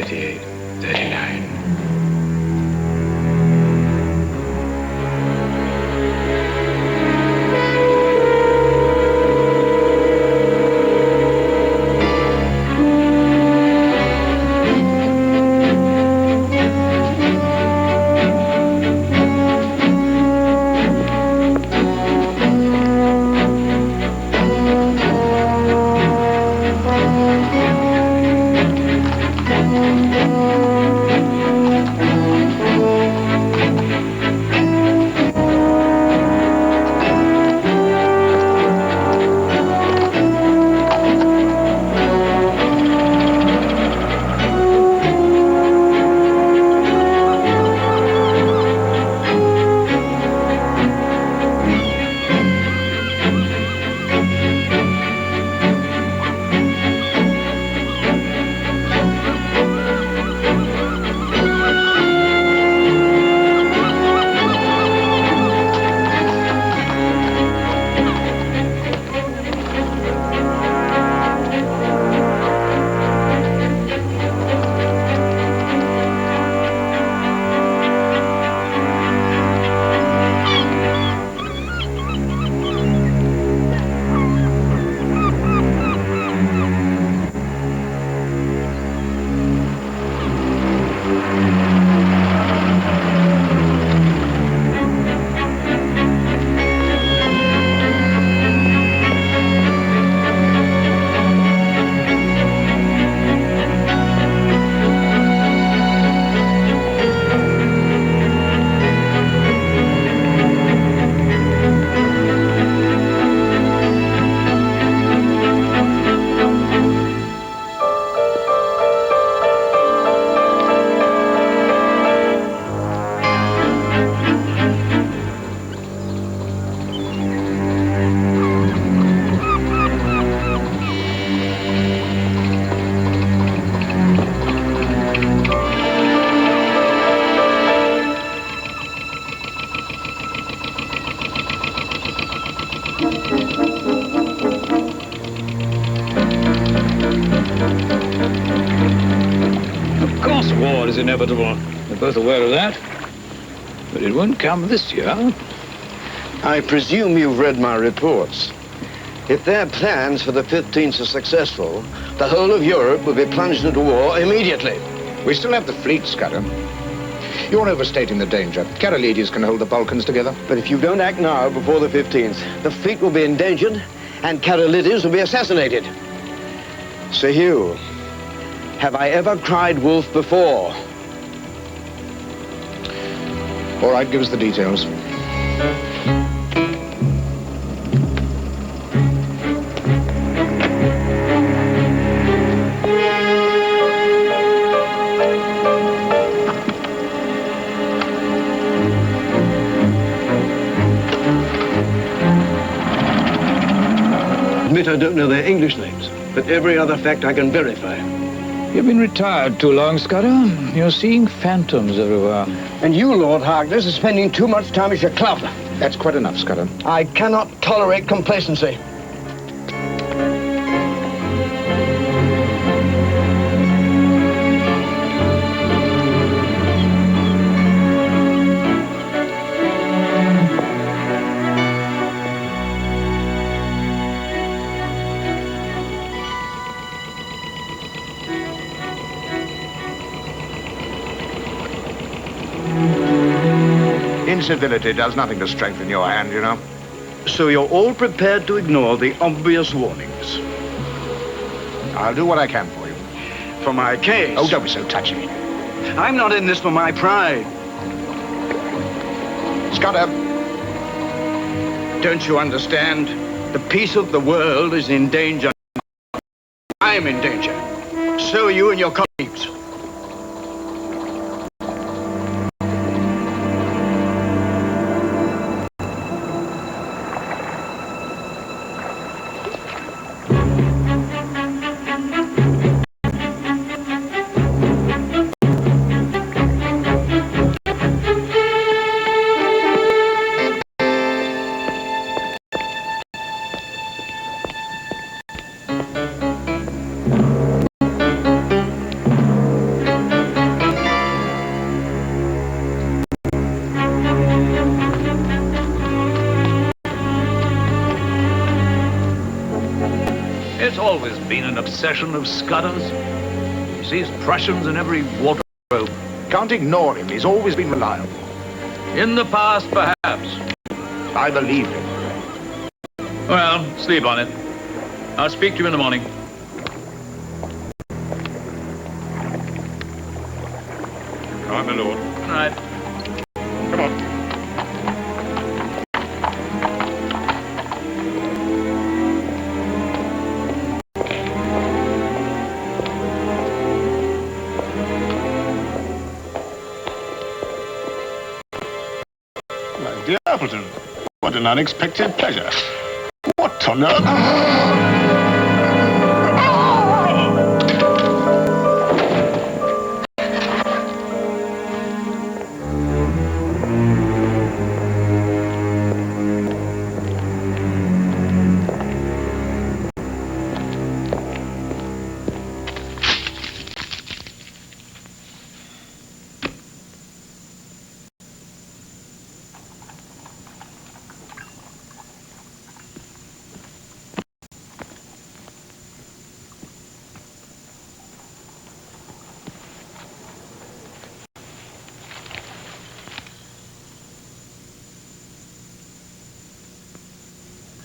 38, 39. Of course war is inevitable. We're both aware of that. But it won't come this year. I presume you've read my reports. If their plans for the 15th are successful, the whole of Europe will be plunged into war immediately. We still have the fleet, Scudder. You're overstating the danger. Karolides can hold the Balkans together. But if you don't act now, before the 15th, the fleet will be endangered and Karolides will be assassinated. Sir Hugh, have I ever cried wolf before? All right, give us the details. Admit I don't know their English names, but every other fact I can verify. You've been retired too long, Scudder. You're seeing phantoms everywhere. And you, Lord Harkness, are spending too much time at your club. That's quite enough, Scudder. I cannot tolerate complacency. Incivility does nothing to strengthen your hand, you know. So you're all prepared to ignore the obvious warnings? I'll do what I can for you. For my case? Oh, don't be so touchy. I'm not in this for my pride. Scudder. Don't you understand? The peace of the world is in danger. I'm in danger. So are you and your colleagues. succession of scudders. He sees Prussians in every wardrobe. Can't ignore him. He's always been reliable. In the past, perhaps. I believe him. Well, sleep on it. I'll speak to you in the morning. All right, my lord. Good night. Come on. My dear Appleton, what an unexpected pleasure. What on earth?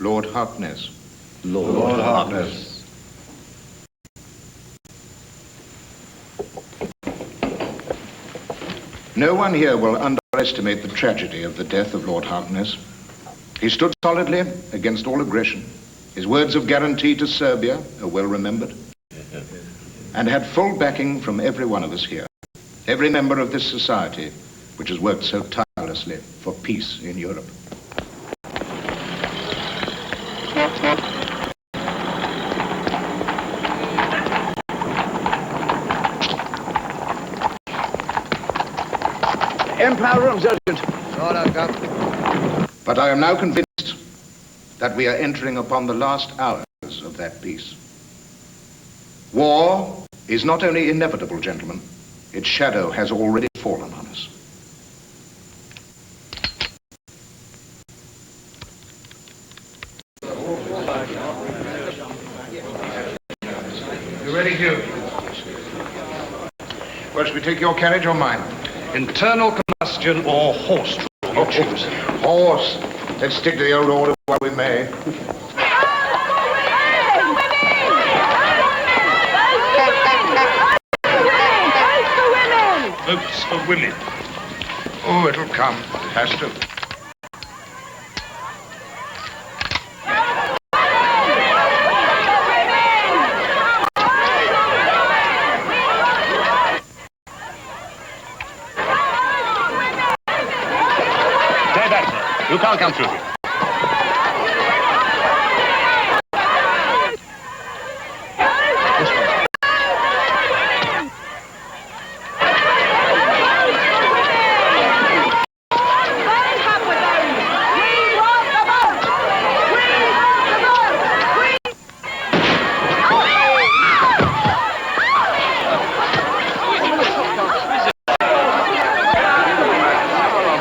Lord Harkness. Lord Harkness. No one here will underestimate the tragedy of the death of Lord Harkness. He stood solidly against all aggression. His words of guarantee to Serbia are well remembered, and had full backing from every one of us here, every member of this society, which has worked so tirelessly for peace in Europe. Empire room, Sergeant. But I am now convinced that we are entering upon the last hours of that peace. War is not only inevitable, gentlemen, its shadow has already fallen on us. You ready, Hugh? Well, shall we take your carriage or mine? Internal combustion or horse? Oh, horse. Let's stick to the old order while we may. Votes for women. Oh, it'll come. It has to. Stay back, sir. You can't come through here.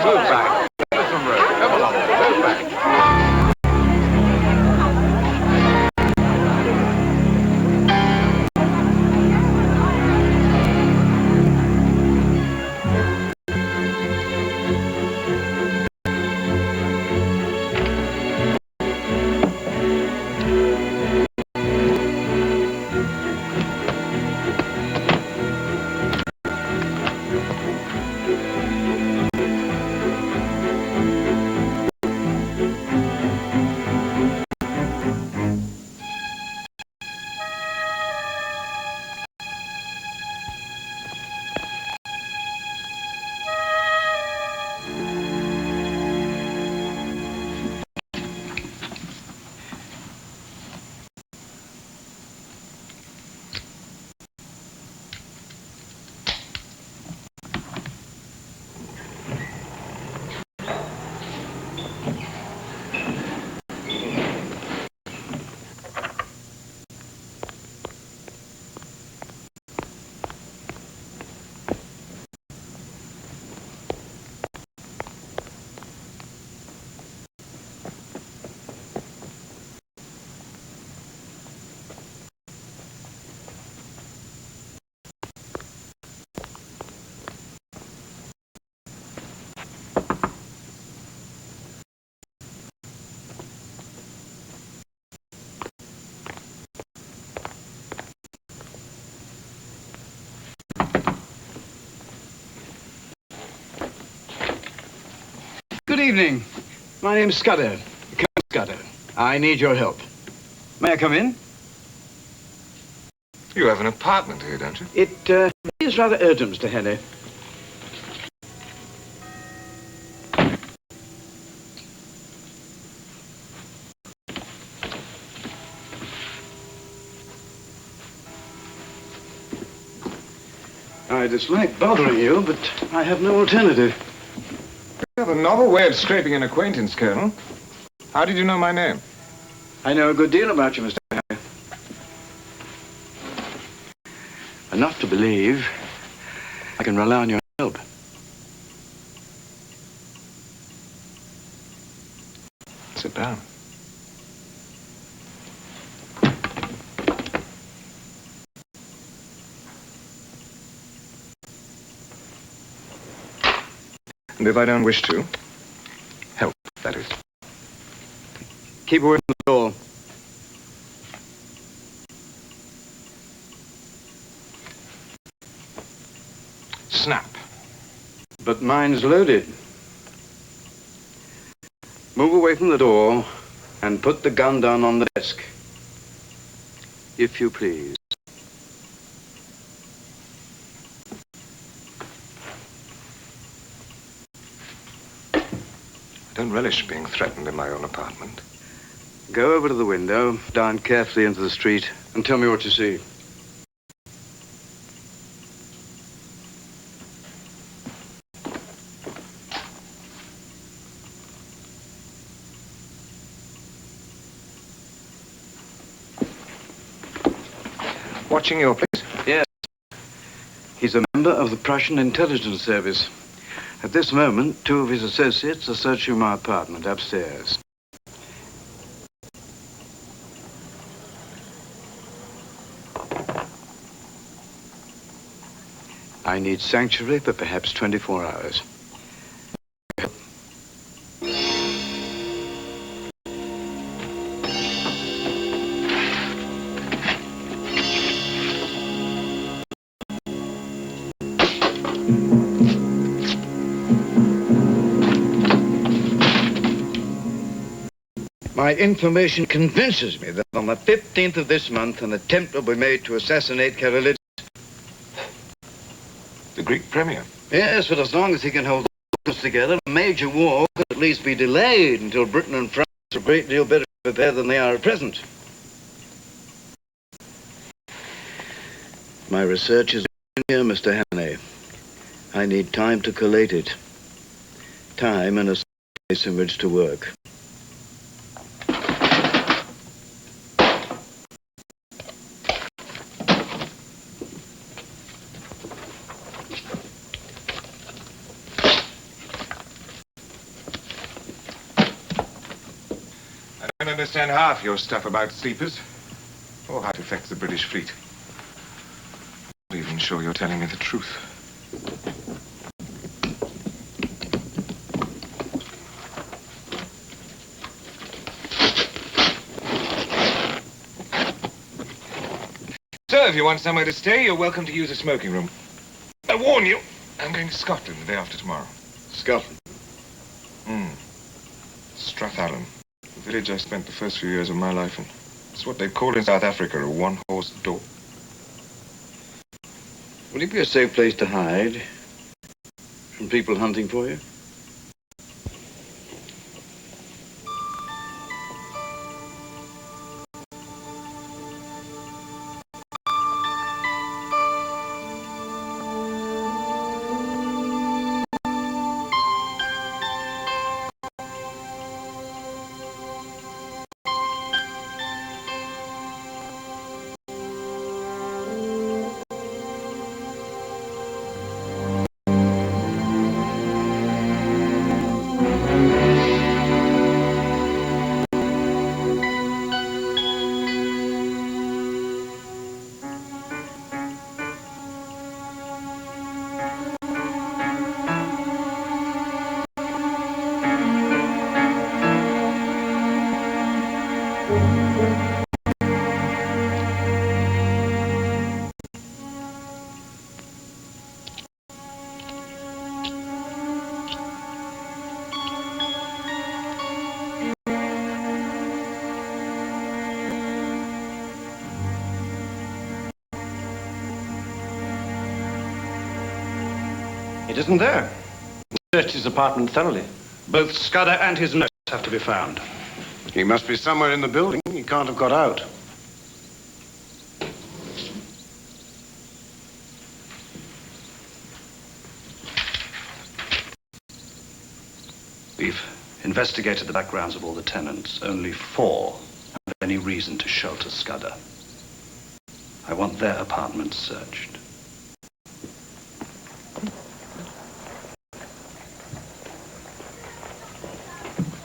Move back. Come along. Move back. Good evening. My name's Scudder, Colonel Scudder. I need your help. May I come in? You have an apartment here, don't you? It is rather urgent, Mr. Henry. I dislike bothering you, but I have no alternative. You have a novel way of scraping an acquaintance, Colonel. How did you know my name? I know a good deal about you, Mr. Henry. Enough to believe I can rely on your help. Sit down. And if I don't wish to, help, that is. Keep away from the door. Snap. But mine's loaded. Move away from the door and put the gun down on the desk. If you please. I don't relish being threatened in my own apartment. Go over to the window, down carefully into the street, and tell me what you see. Watching your place? Yes. He's a member of the Prussian intelligence service. At this moment, 2 of his associates are searching my apartment upstairs. I need sanctuary for perhaps 24 hours. My information convinces me that on the 15th of this month, an attempt will be made to assassinate Karalit. The Greek premier? Yes, but as long as he can hold the together, a major war could at least be delayed until Britain and France are a great deal better prepared than they are at present. My research is here, Mr. Hannay. I need time to collate it. Time and a place in which to work. I don't understand half your stuff about sleepers, or how it affects the British fleet. I'm not even sure you're telling me the truth. So, if you want somewhere to stay, you're welcome to use a smoking room. I warn you, I'm going to Scotland the day after tomorrow. Scotland? Strathallan. The village I spent the first few years of my life in. It's what they call in South Africa a one-horse door. Will it be a safe place to hide from people hunting for you? It isn't there. Searched his apartment thoroughly. Both Scudder and his notes have to be found. He must be somewhere in the building. He can't have got out. We've investigated the backgrounds of all the tenants. Only 4 have any reason to shelter Scudder. I want their apartments searched.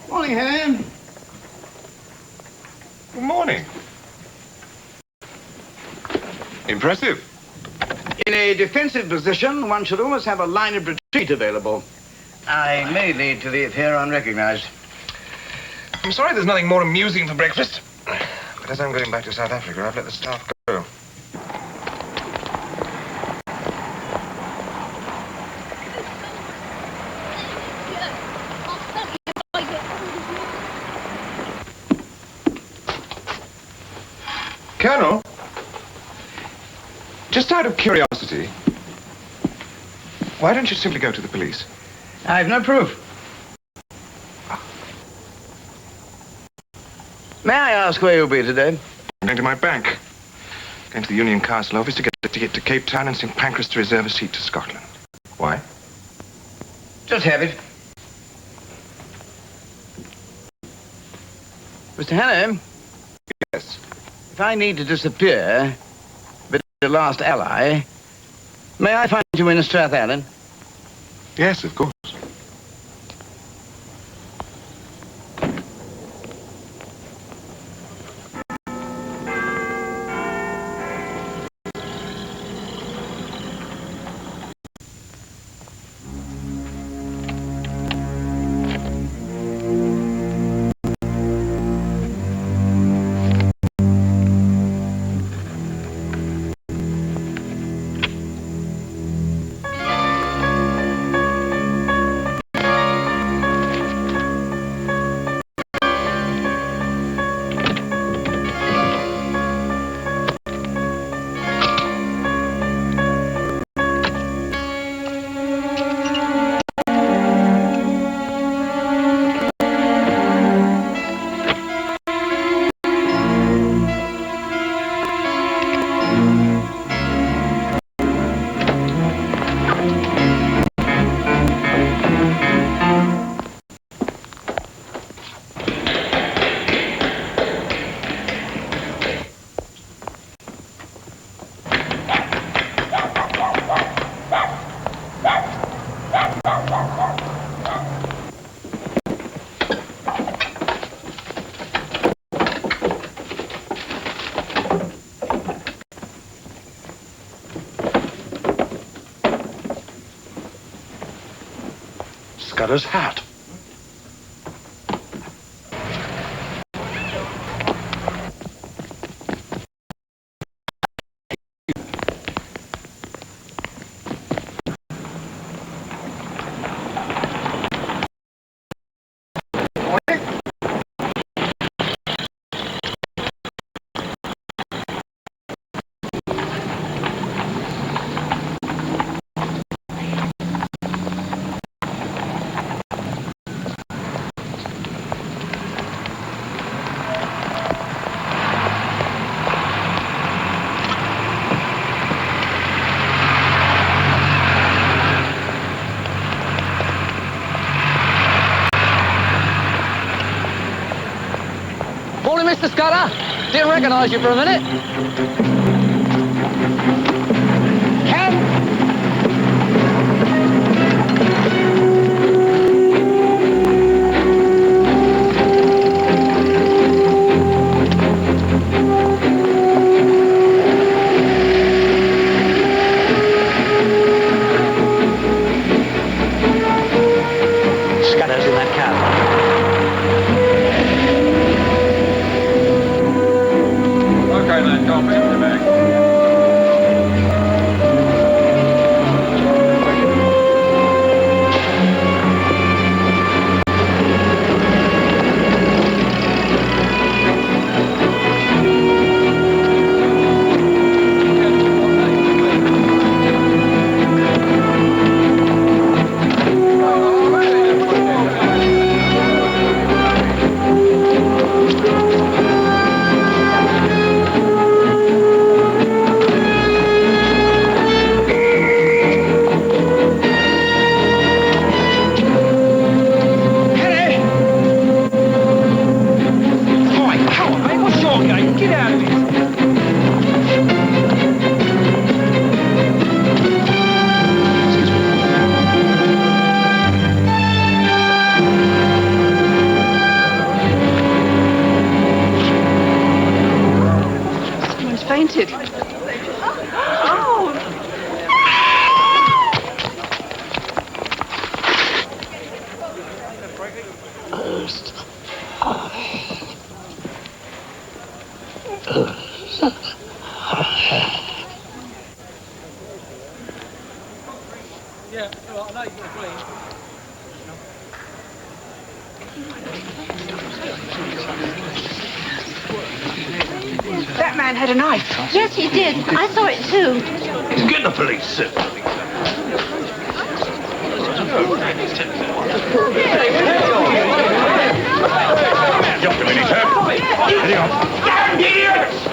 Morning, Henry. Good morning. Impressive. In a defensive position, one should always have a line of retreat available. I may need to leave here unrecognized. I'm sorry there's nothing more amusing for breakfast. But as I'm going back to South Africa, I've let the staff go. Colonel, just out of curiosity, why don't you simply go to the police? I've no proof. May I ask where you'll be today? I'm going to my bank. Going to the Union Castle office to get a ticket to Cape Town and St. Pancras to reserve a seat to Scotland. Why? Just have it. Mr. Hannum, Yes. if I need to disappear, but the last ally, may I find you in Strathallan? Yes, of course. Scudder's hat. Morning, Mr. Scudder. Didn't recognize you for a minute. Ken! Scudder's in that cab. Okay, then, go on, put him in the bag. Yeah, all right, I know you've got a green. That man had a knife. Yes, he did. I saw it too. Get the police, sir. Just a minute, sir. Ready on. Damn idiots!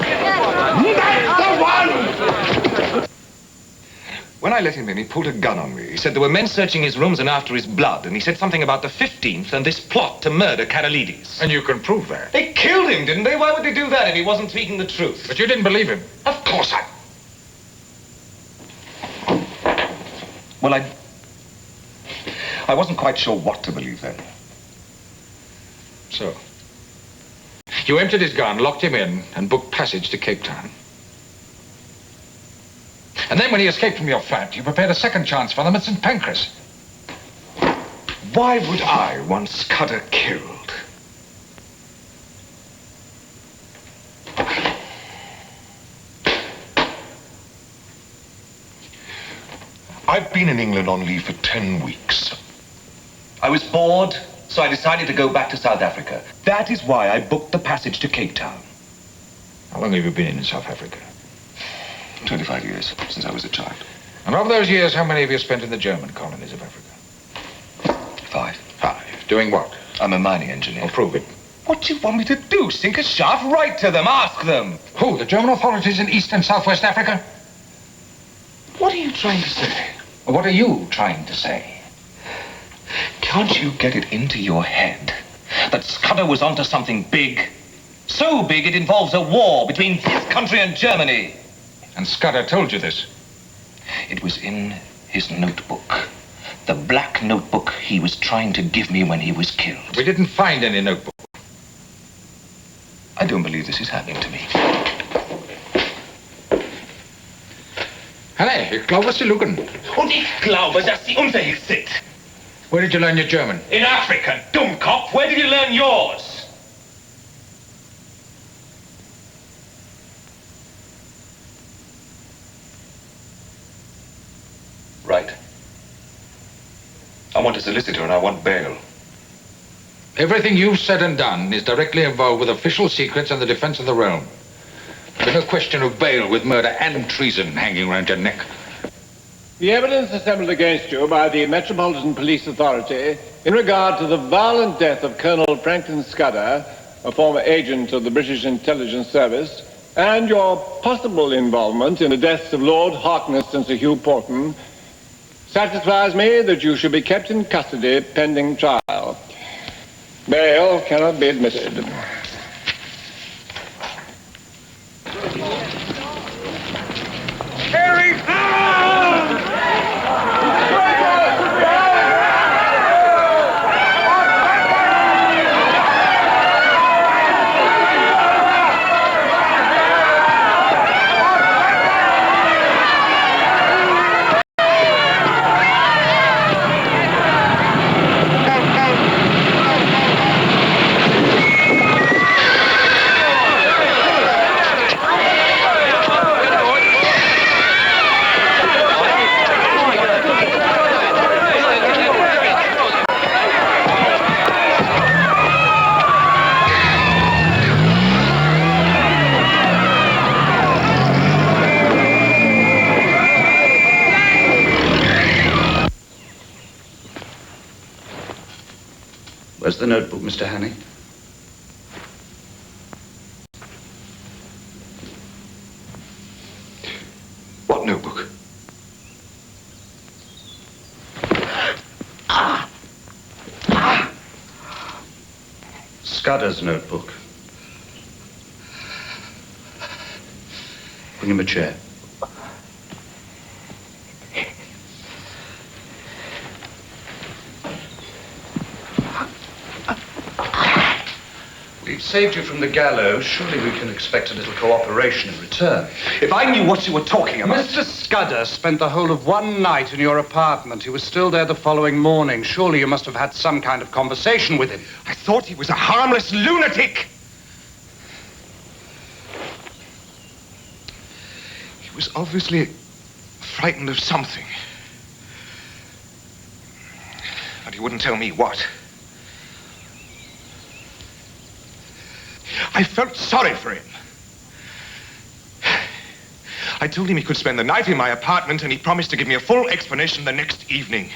That's the one! When I let him in, he pulled a gun on me. He said there were men searching his rooms and after his blood, and he said something about the 15th and this plot to murder Karolides. And you can prove that. They killed him, didn't they? Why would they do that if he wasn't speaking the truth? But you didn't believe him. Of course I... Well, I wasn't quite sure what to believe then. So, you emptied his gun, locked him in, and booked passage to Cape Town. And then when he escaped from your flat, you prepared a second chance for them at St. Pancras. Why would I want Scudder killed? I've been in England on leave for 10 weeks. I was bored, so I decided to go back to South Africa. That is why I booked the passage to Cape Town. How long have you been in South Africa? 25 years, since I was a child. And of those years, how many have you spent in the German colonies of Africa? 5. 5. Doing what? I'm a mining engineer. Well, prove it. What do you want me to do? Sink a shaft? Write to them, ask them. Who, the German authorities in East and Southwest Africa? What are you trying to say? What are you trying to say? Can't you get it into your head that Scudder was onto something big? So big it involves a war between his country and Germany. And Scudder told you this? It was in his notebook. The black notebook he was trying to give me when he was killed. We didn't find any notebook. I don't believe this is happening to me. Hey, ich glaube, Sie lügen. Und ich glaube, dass Sie unfähig sind. Where did you learn your German? In Africa, Dummkopf. Where did you learn yours? Right. I want a solicitor and I want bail. Everything you've said and done is directly involved with official secrets and the defense of the realm. There's no question of bail with murder and treason hanging around your neck. The evidence assembled against you by the Metropolitan Police Authority in regard to the violent death of Colonel Franklin Scudder, a former agent of the British Intelligence Service, and your possible involvement in the deaths of Lord Harkness and Sir Hugh Porton, satisfies me that you should be kept in custody pending trial. Bail cannot be admitted. Harry! Where's the notebook, Mr. Hanny? What notebook? Scudder's notebook. Bring him a chair. We've saved you from the gallows. Surely we can expect a little cooperation in return. If I knew what you were talking about... Mr. Scudder spent the whole of one night in your apartment. He was still there the following morning. Surely you must have had some kind of conversation with him. I thought he was a harmless lunatic. He was obviously frightened of something. And he wouldn't tell me what. I felt sorry for him. I told him he could spend the night in my apartment, and he promised to give me a full explanation the next evening.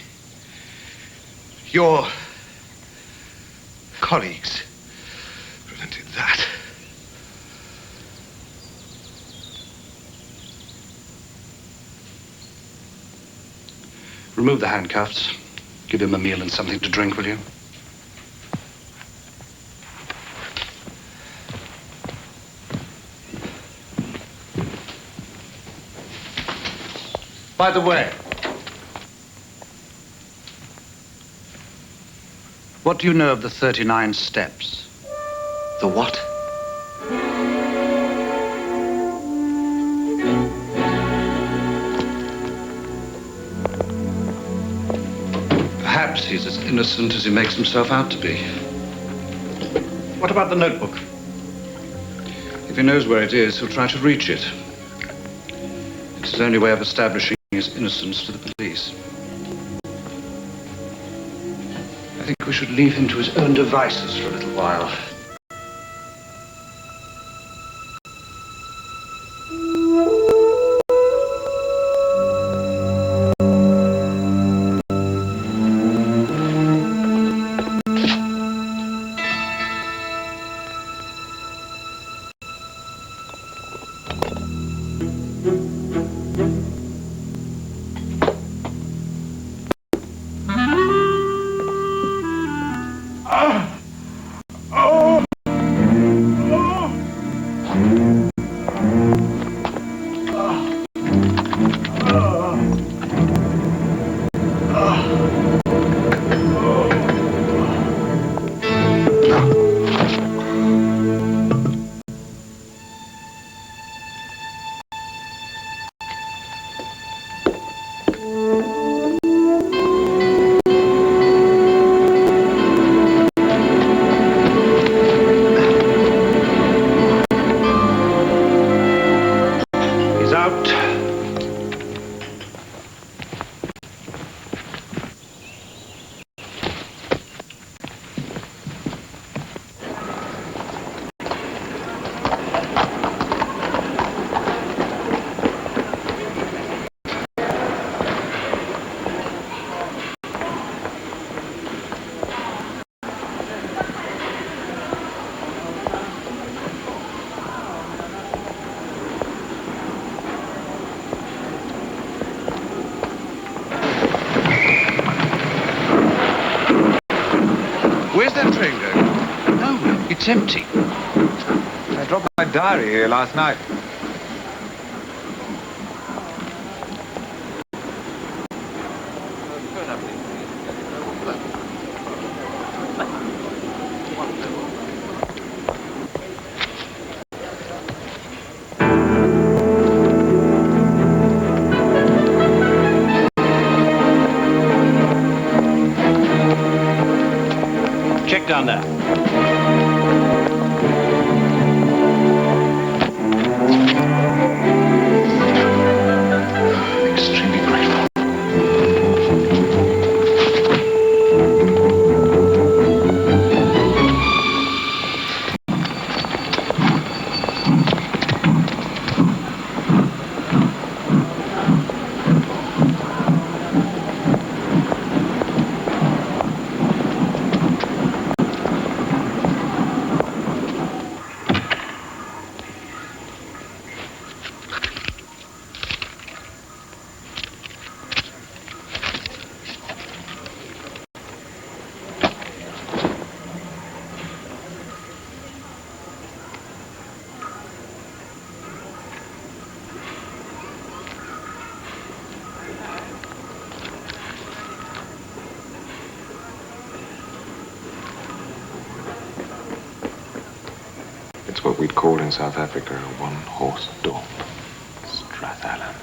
Your colleagues prevented that. Remove the handcuffs. Give him a meal and something to drink, will you? By the way, what do you know of the 39 steps? The what? Perhaps he's as innocent as he makes himself out to be. What about the notebook? If he knows where it is, he'll try to reach it. It's his only way of establishing his innocence to the police. I think we should leave him to his own devices for a little while. Where's that train going? No, it's empty. I dropped my diary here last night. Check down there. Extremely grateful. It's what we'd call in South Africa a one-horse dorp. Strathallan.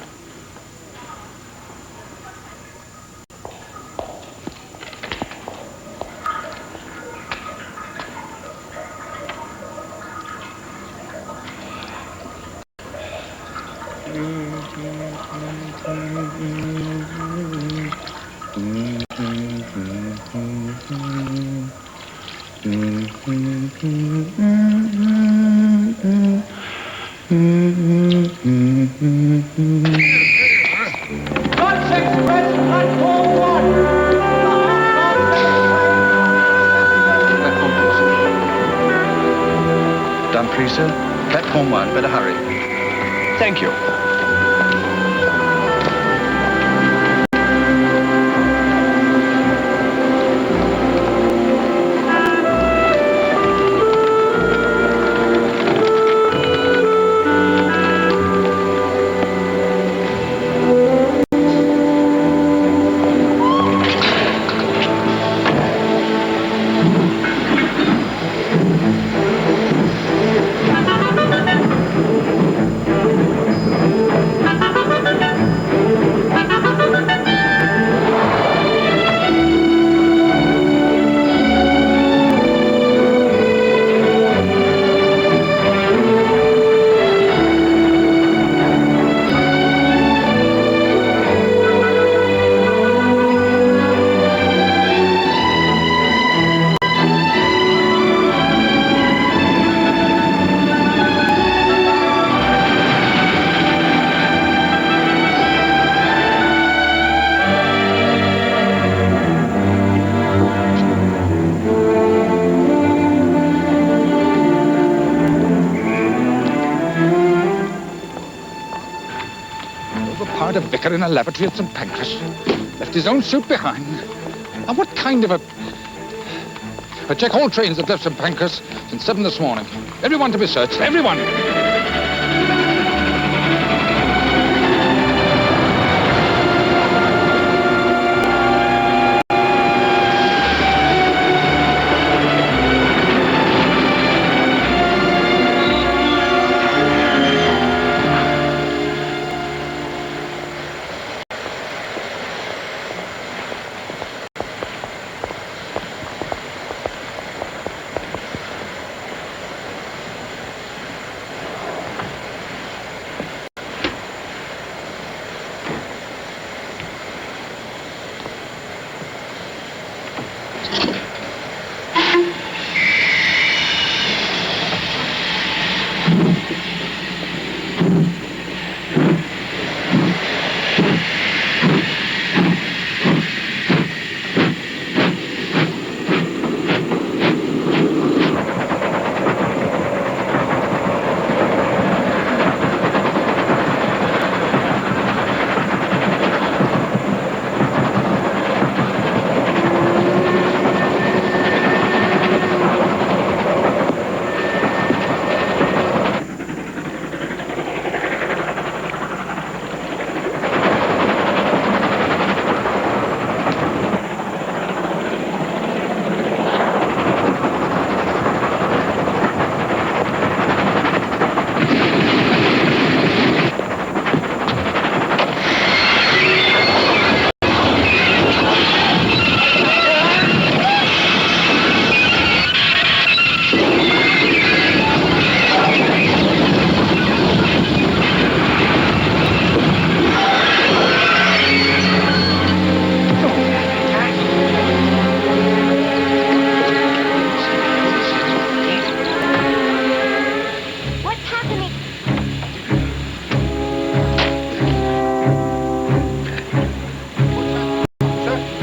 Dumfries, sir. Platform 1. Better hurry. Thank you. Overpowered a vicar in a lavatory at St. Pancras. Left his own suit behind. And what kind of a... I check all trains that left St. Pancras since 7 this morning. Everyone to be searched. Everyone!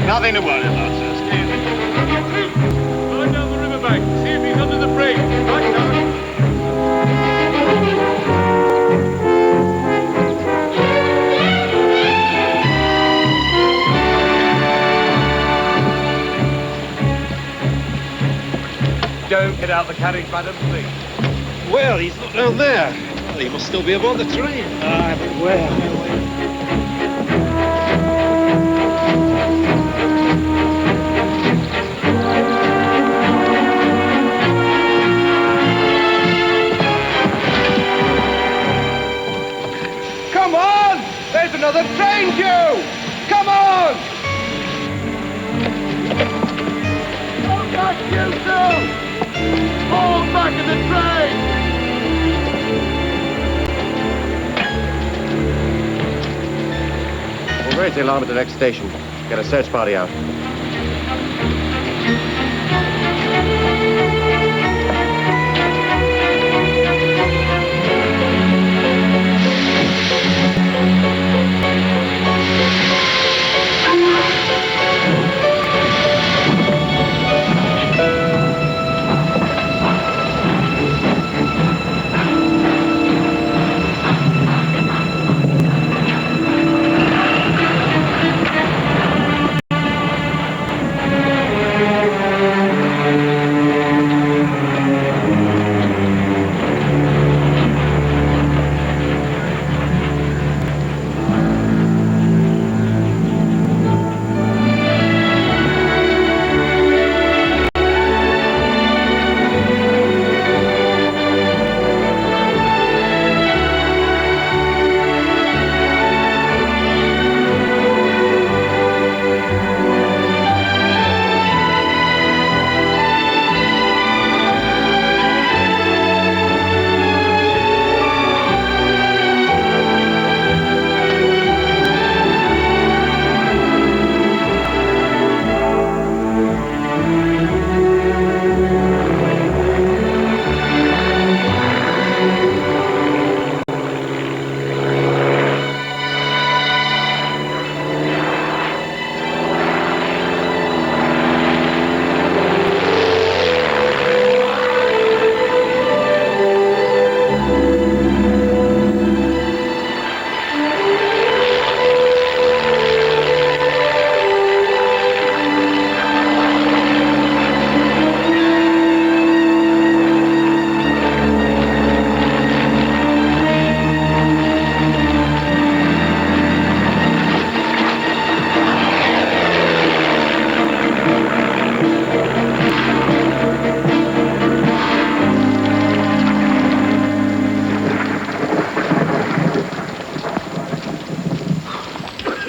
Nothing to worry about, sir. Go down the riverbank. See if he's under the bridge. Right down. Don't get out the carriage, madam, please. Well, he's not down there. Well, he must still be aboard the train. Ah, but where? Come on! There's another train due! Come on! Hold back, you two! Hold back in the train! We'll raise the alarm at the next station. Get a search party out.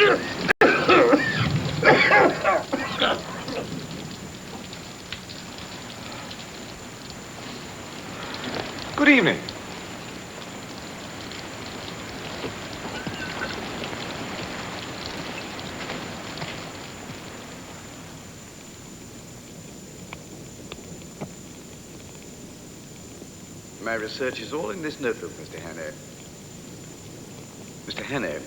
Good evening. My research is all in this notebook, Mr. Hannay. Mr. Hannay,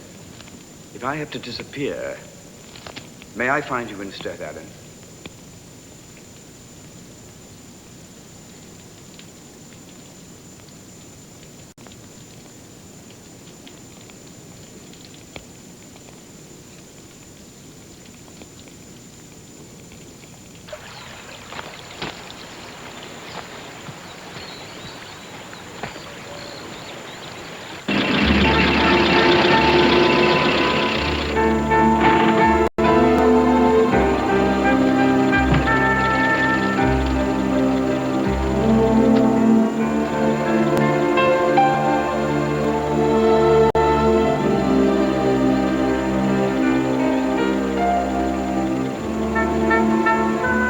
if I have to disappear, may I find you in Strathallan?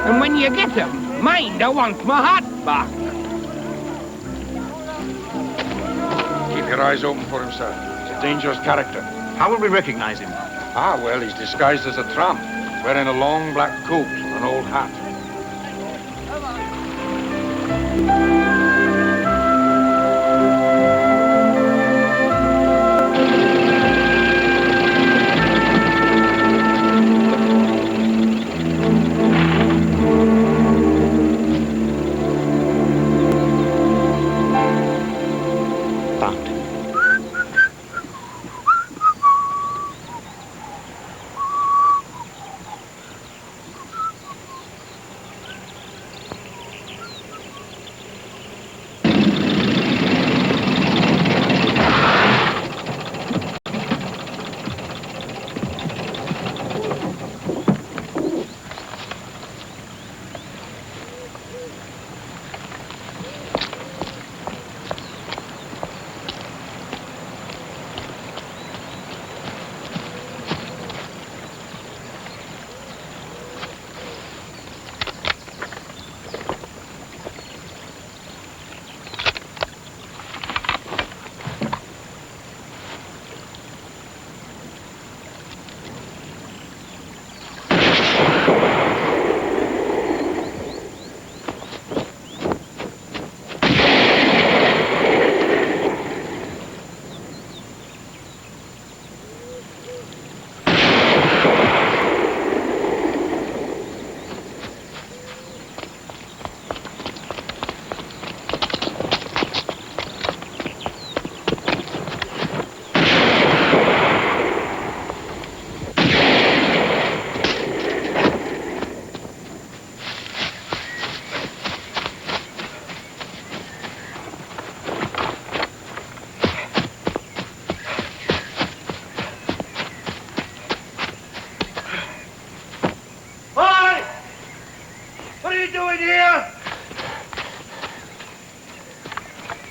And when you get him, mind, I want my hat back. Keep your eyes open for him, sir. He's a dangerous character. How will we recognize him? Ah, well, he's disguised as a tramp, wearing a long black coat and an old hat.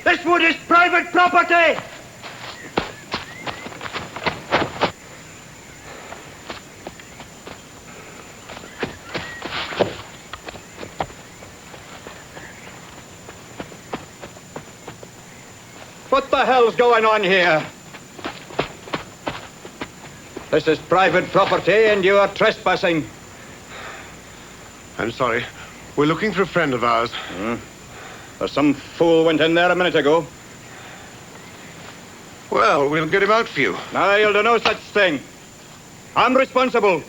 This wood is private property! What the hell's going on here? This is private property and you are trespassing. I'm sorry. We're looking for a friend of ours. There's some fool went in there a minute ago. Well, we'll get him out for you. No, you'll do no such thing. I'm responsible.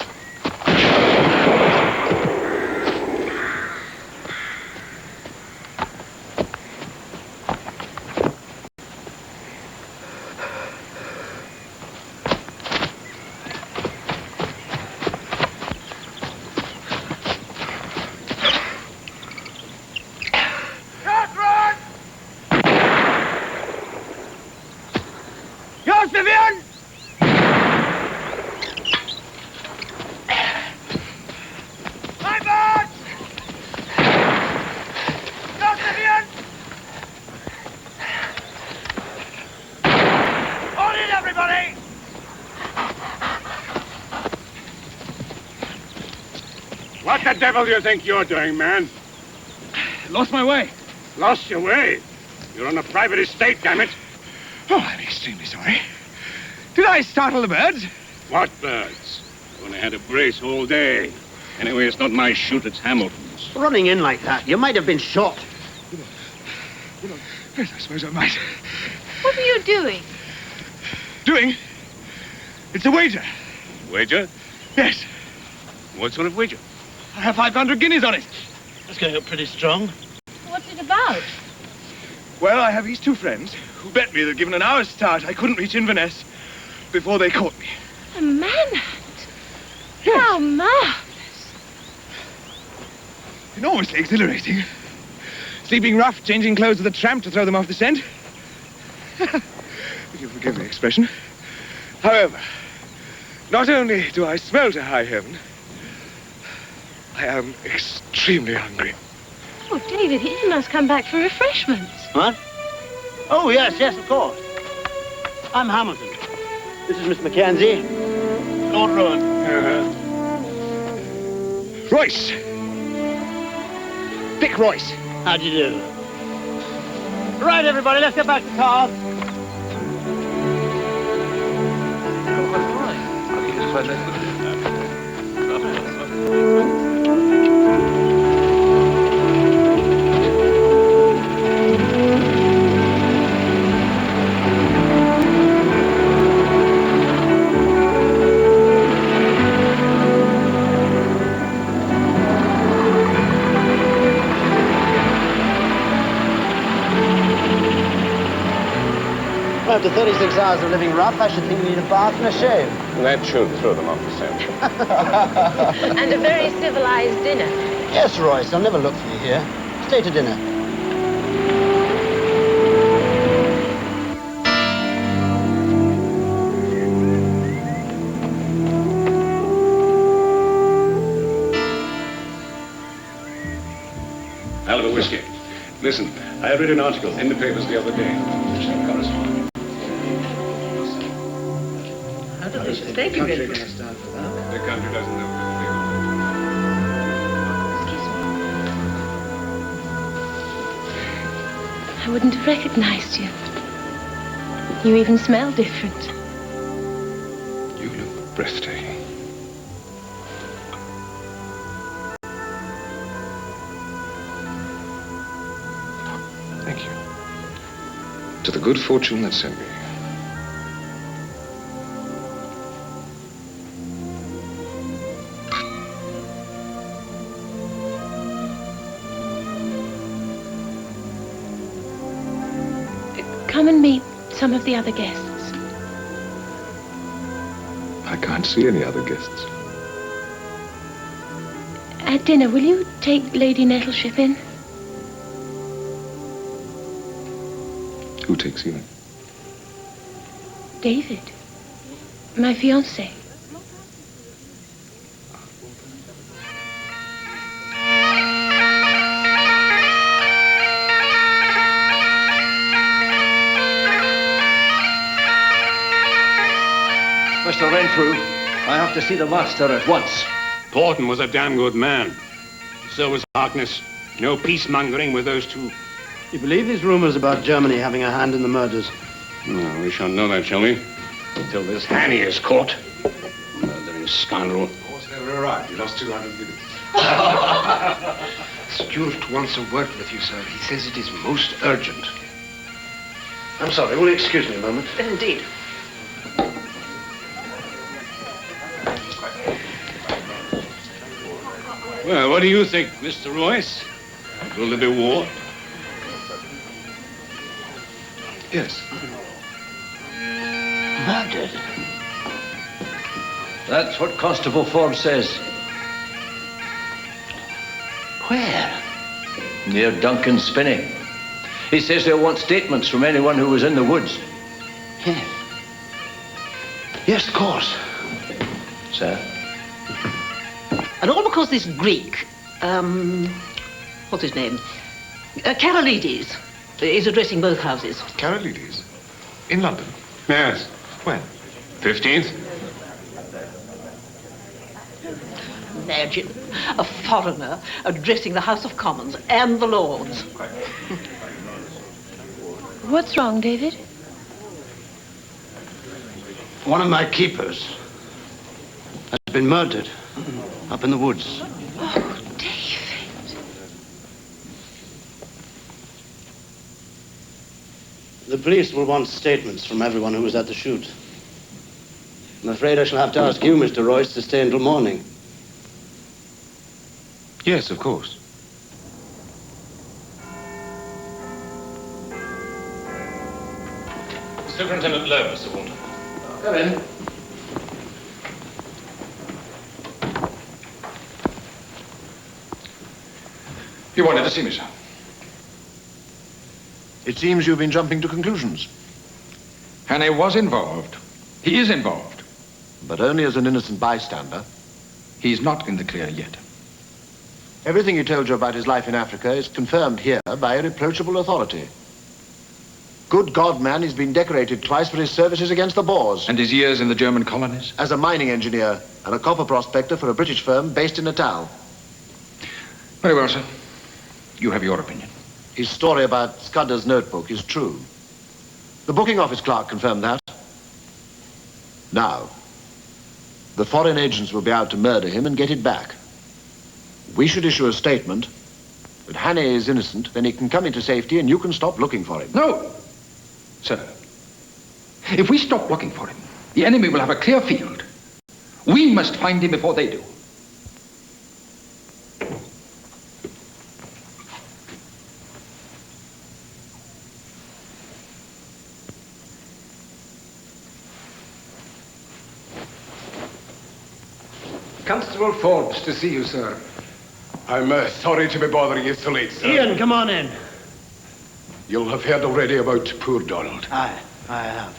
What the devil do you think you're doing, man? Lost my way. Lost your way? You're on a private estate, damn it. Oh, I'm extremely sorry. Did I startle the birds? What birds? Only had a brace all day. Anyway, it's not my shoot, it's Hamilton's. Running in like that, you might have been shot. Yes, I suppose I might. What are you doing? Doing? It's a wager. Wager? Yes. What sort of wager? I have 500 guineas on it. That's going up pretty strong. What's it about? Well, I have these two friends who bet me that given an hour's start, I couldn't reach Inverness before they caught me. A manhunt? Yes. How marvellous. Enormously exhilarating. Sleeping rough, changing clothes with a tramp to throw them off the scent. If you forgive the expression. However, not only do I smell to high heaven, I am extremely hungry. Oh, David, you must come back for refreshments. What? Oh, yes, of course. I'm Hamilton. This is Miss Mackenzie. Lord Rowan. Royce. Dick Royce. How do you do? Right, everybody, let's get back to cars. After 36 hours of living rough, I should think you need a bath and a shave. That should throw them off the scent. And a very civilized dinner. Yes, Royce, I'll never look for you here. Stay to dinner. Hell of a whiskey. Listen, I read an article in the papers the other day. How did this mistake you get? The country doesn't know. I wouldn't have recognized you. You even smell different. You look breathtaking. Thank you. To the good fortune that sent me. Come and meet some of the other guests. I can't see any other guests. At dinner, will you take Lady Nettleship in? Who takes you in? David, my fiancé. Mr. Renfrew, I have to see the master at once. Porton was a damn good man. So was Harkness. No peacemongering with those two. You believe these rumors about Germany having a hand in the murders? No, we shan't know that, shall we? Until this Hanny is caught. Murdering scoundrel. Of course, never arrived. You lost 200 guineas. Stuart wants a word with you, sir. He says it is most urgent. I'm sorry, will you excuse me a moment? Indeed. Well, what do you think, Mr. Royce? Will there be war? Yes. Murdered? That's what Constable Forbes says. Where? Near Duncan's Spinney. He says they'll want statements from anyone who was in the woods. Yes. Yes, of course. Sir? And all because this Greek, what's his name? Karolides is addressing both houses. Karolides? In London? Yes. When? 15th? Imagine a foreigner addressing the House of Commons and the Lords. What's wrong, David? One of my keepers has been murdered up in the woods. Oh, David. The police will want statements from everyone who was at the shoot. I'm afraid I shall have to ask you, Mr. Royce, to stay until morning. Yes, of course. Superintendent Lowe, Mr. Walter. Come in. You wanted to see me, sir? It seems you've been jumping to conclusions. Hannay was involved. He is involved. But only as an innocent bystander. He's not in the clear yet. Everything he told you about his life in Africa is confirmed here by irreproachable authority. Good God, man, he's been decorated twice for his services against the Boers. And his years in the German colonies? As a mining engineer and a copper prospector for a British firm based in Natal. Very well, sir. You have your opinion. His story about Scudder's notebook is true. The booking office clerk confirmed that. Now, the foreign agents will be out to murder him and get it back. We should issue a statement that Hannay is innocent, then he can come into safety and you can stop looking for him. No, sir. If we stop looking for him, the enemy will have a clear field. We must find him before they do. Constable Forbes to see you, sir. I'm sorry to be bothering you so late, sir. Ian, come on in. You'll have heard already about poor Donald. Aye, I have.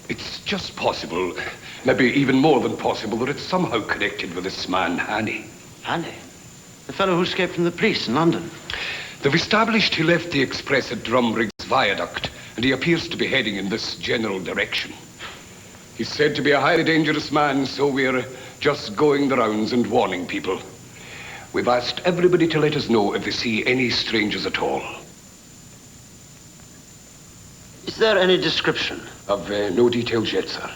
It's just possible, maybe even more than possible, that it's somehow connected with this man, Hannay. Hannay? The fellow who escaped from the police in London. They've established he left the express at Drumriggs Viaduct, and he appears to be heading in this general direction. He's said to be a highly dangerous man, so we're just going the rounds and warning people. We've asked everybody to let us know if they see any strangers at all. Is there any description? Of no details yet, sir.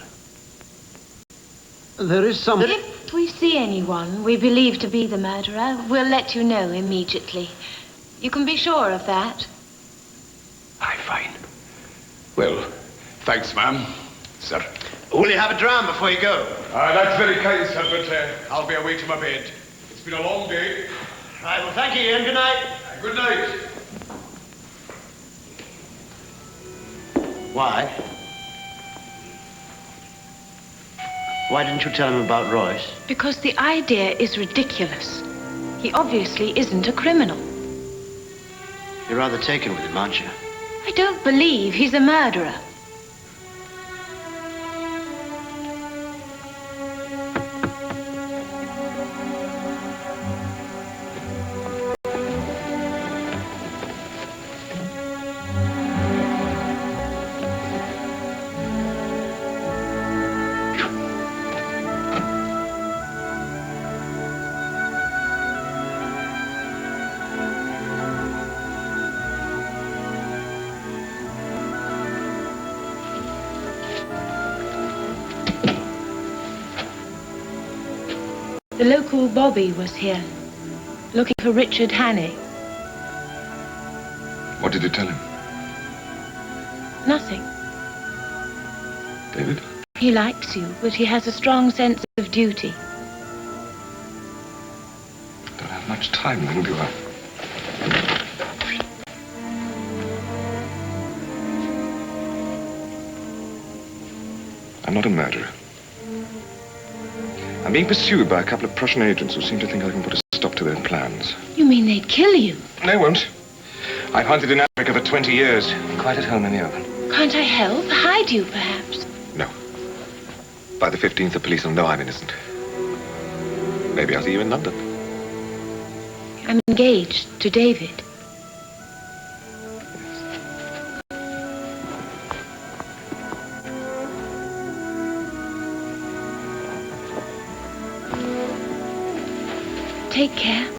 There is some... If we see anyone we believe to be the murderer, we'll let you know immediately. You can be sure of that. Aye, fine. Well, thanks, ma'am. Sir. Will you have a dram before you go? That's very kind, sir, but I'll be away to my bed. It's been a long day. Right, well, thank you, Ian. Good night. Good night. Why? Why didn't you tell him about Royce? Because the idea is ridiculous. He obviously isn't a criminal. You're rather taken with him, aren't you? I don't believe he's a murderer. The local Bobby was here, looking for Richard Hannay. What did you tell him? Nothing. David? He likes you, but he has a strong sense of duty. Don't have much time then, do I? I'm not a murderer. I'm being pursued by a couple of Prussian agents who seem to think I can put a stop to their plans. You mean they'd kill you? They won't. I've hunted in Africa for 20 years. Quite at home in the open. Can't I help? Hide you, perhaps? No. By the 15th, the police will know I'm innocent. Maybe I'll see you in London. I'm engaged to David. Take care.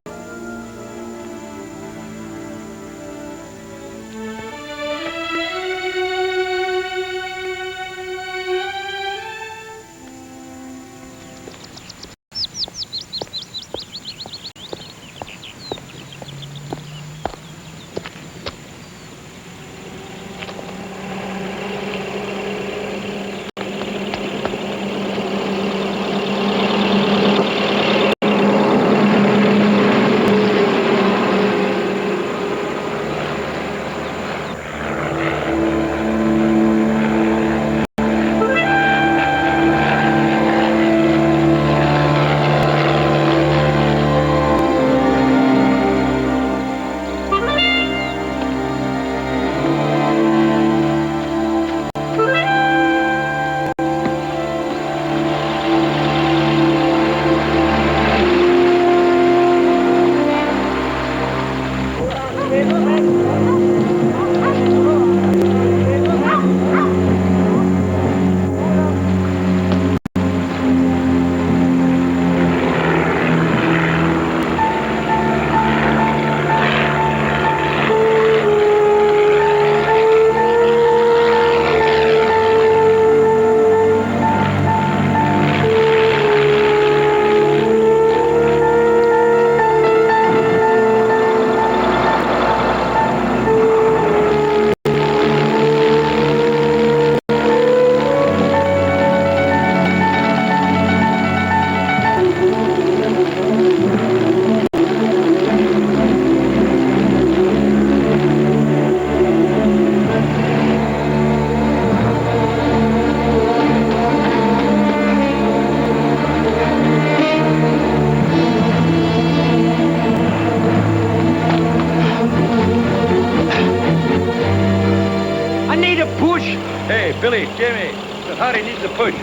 Billy, Jamie, Harry needs a push.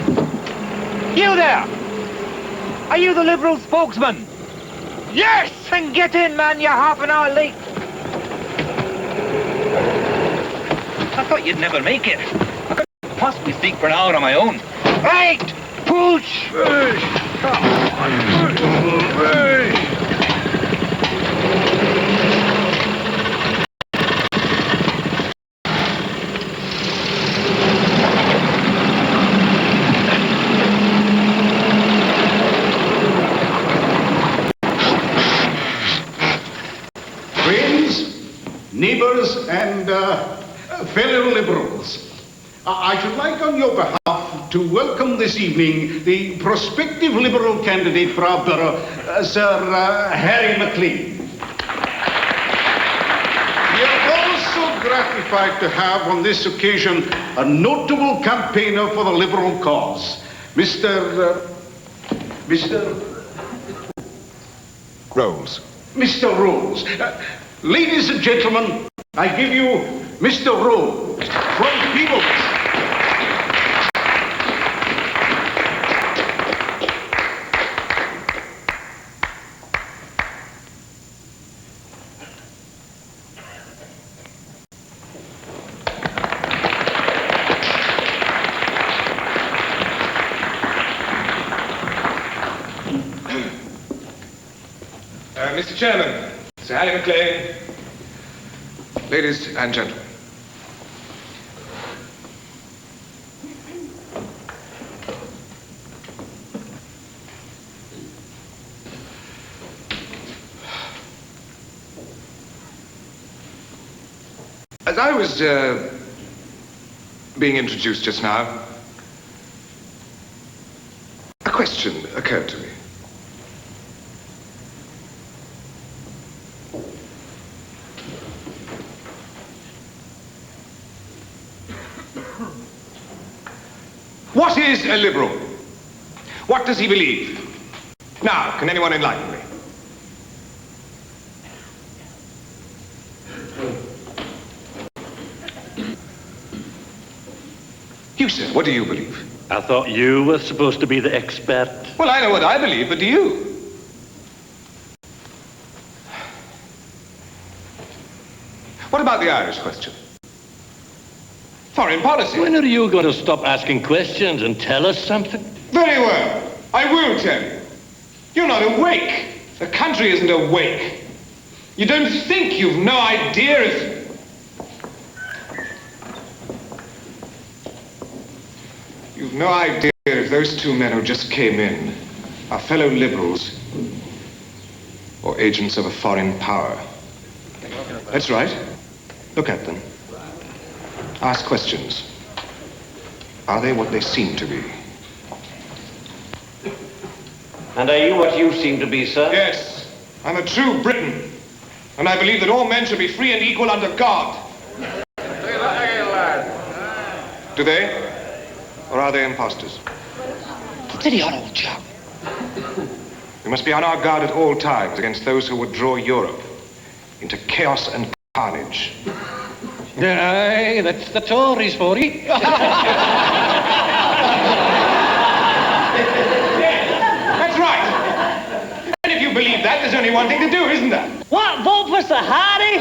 You there! Are you the Liberal spokesman? Yes! Then get in, man, you're half an hour late. I thought you'd never make it. I couldn't possibly speak for an hour on my own. Right! Push! Neighbours and fellow Liberals, I should like on your behalf to welcome this evening the prospective Liberal candidate for our borough, Sir Harry Maclean. We are also gratified to have on this occasion a notable campaigner for the Liberal cause, Mr. Rolls. Mr. Rolls. Ladies and gentlemen, I give you Mr. Rolls from Peebles. Mr. Chairman, Sir Harry Maclean, ladies and gentlemen. As I was being introduced just now, a question occurred to me. What is a Liberal? What does he believe? Now, can anyone enlighten me? You, sir, what do you believe? I thought you were supposed to be the expert. Well, I know what I believe, but do you? What about the Irish question? Foreign policy. When are you going to stop asking questions and tell us something? Very well. I will tell you. You're not awake. The country isn't awake. You don't think you've no idea if... You've no idea if those two men who just came in are fellow liberals or agents of a foreign power. That's right. Look at them. Ask questions. Are they what they seem to be? And are you what you seem to be, sir? Yes. I'm a true Briton. And I believe that all men should be free and equal under God. Do they? Or are they imposters? Steady on, old chap. We must be on our guard at all times against those who would draw Europe into chaos and carnage. Aye, that's the Tories for you. That's right. And if you believe that, there's only one thing to do, isn't there? What, vote for Sir Harry?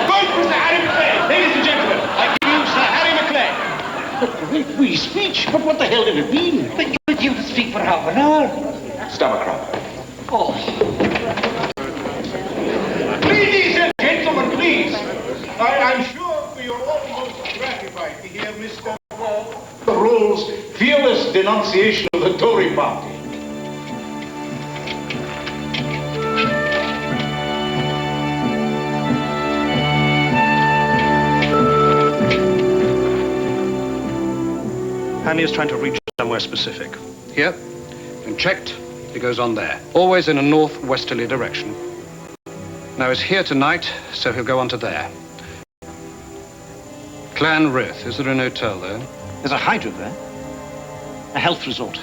Vote for Sir Harry Macleay. Ladies and gentlemen, I give you Sir Harry Macleay. Great free speech, but what the hell did it mean? But you were due to speak for half an hour. Stomach-crump. Oh. Ladies and gentlemen, please. I'm sure we are all most gratified to hear Mr. Rule's fearless denunciation of the Tory party. Annie is trying to reach somewhere specific. Here, and checked, he goes on there. Always in a northwesterly direction. Now he's here tonight, so he'll go on to there. Clanrith, is there an hotel there? There's a hydro there. A health resort,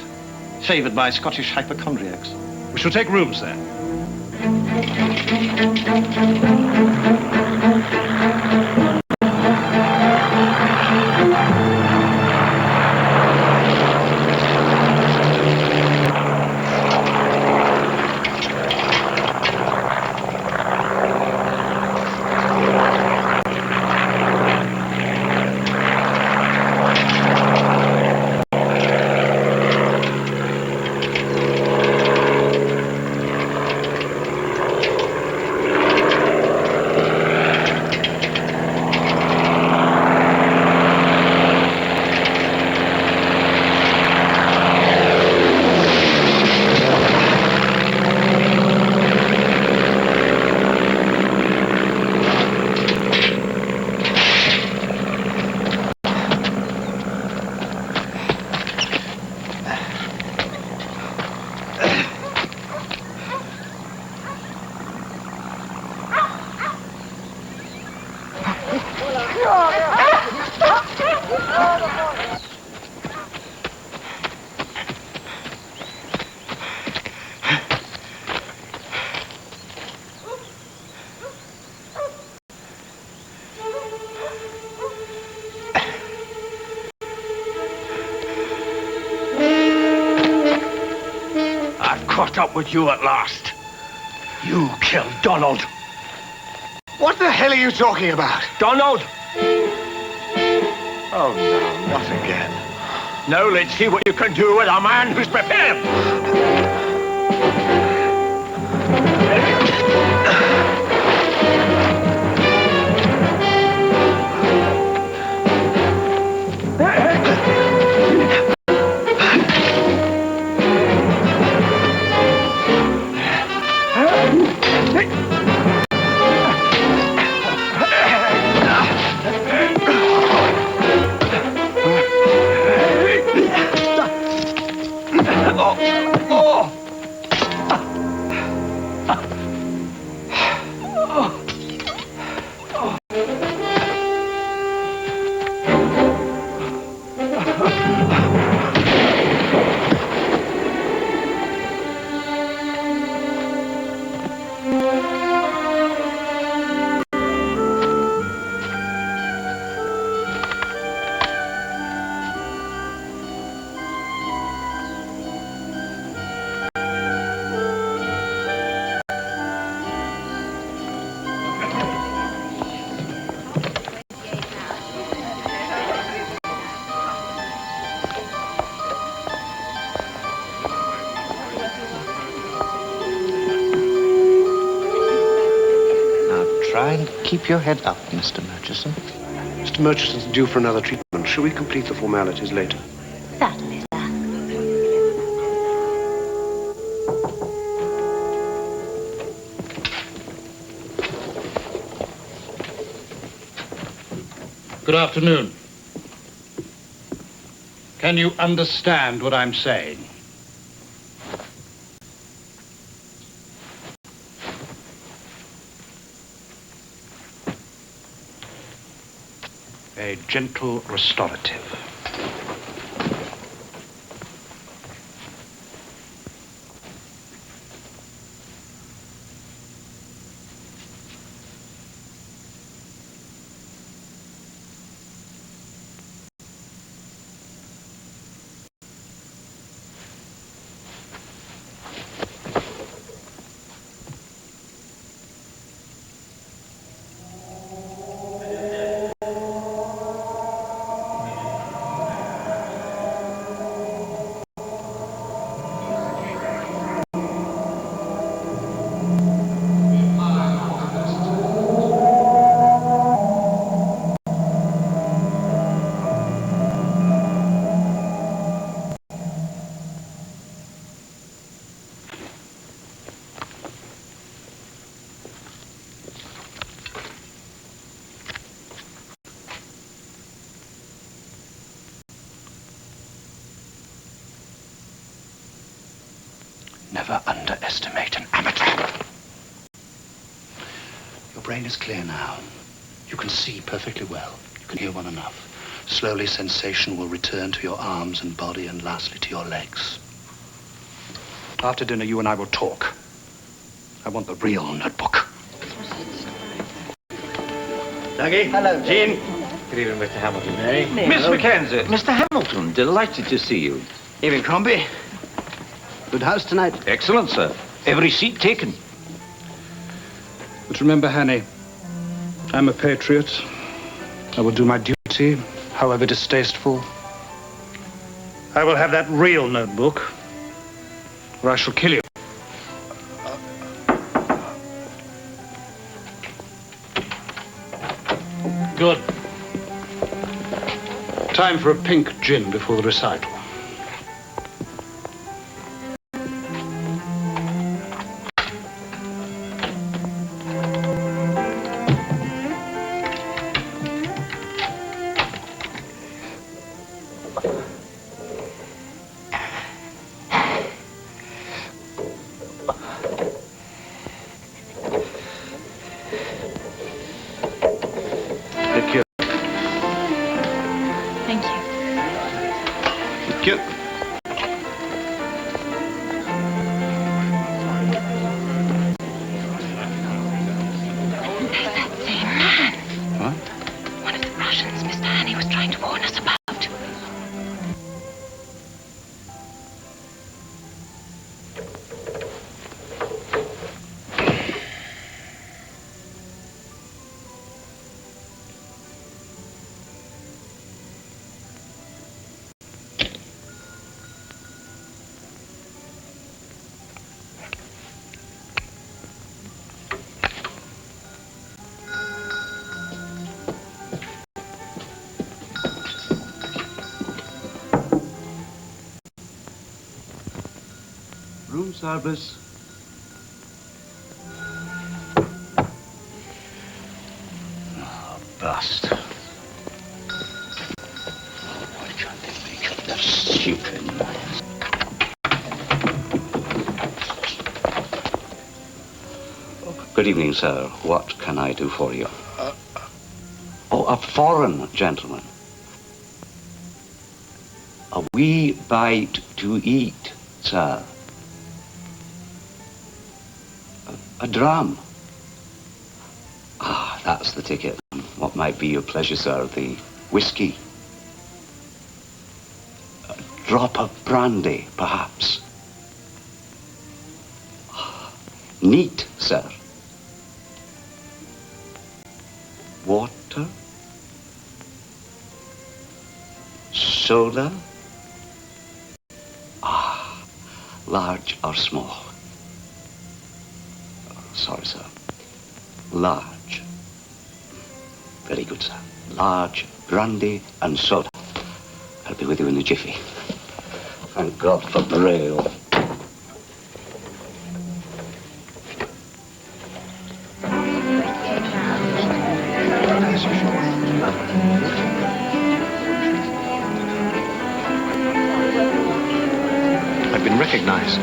favoured by Scottish hypochondriacs. We shall take rooms there. Caught up with you at last. You killed Donald. What the hell are you talking about? Donald! Oh, no, not again. Now let's see what you can do with a man who's prepared. Keep your head up, Mr. Murchison. Mr. Murchison's due for another treatment. Shall we complete the formalities later? Certainly, sir. Good afternoon. Can you understand what I'm saying? A gentle restorative. Never underestimate an amateur. Your brain is clear now. You can see perfectly well. You can hear well enough. Slowly, sensation will return to your arms and body, and lastly to your legs. After dinner, you and I will talk. I want the real notebook. Dougie. Hello, Jean. Good evening, Mr. Hamilton. Mary. Miss Mackenzie. Mr. Hamilton, delighted to see you. Evening, Crombie. Good house tonight. Excellent, sir. Every seat taken. But remember, Hanny, I'm a patriot. I will do my duty, however distasteful. I will have that real notebook, or I shall kill you. Good. Time for a pink gin before the recital. Thank you. Thank you. There's that same man. What? One of the Russians Mr. Hanny was trying to warn us about. Room service. Oh, bust. Why can't they make up their stupid minds? Good evening, sir. What can I do for you? Oh, a foreign gentleman. A wee bite to eat, sir. A dram. Ah, that's the ticket. What might be your pleasure, sir? The whiskey? A drop of brandy, perhaps? Neat, sir. Water? Soda? Ah, large or small? Sorry, sir. Large. Very good, sir. Large brandy and soda. I'll be with you in a jiffy. Thank God for Braille. I've been recognized.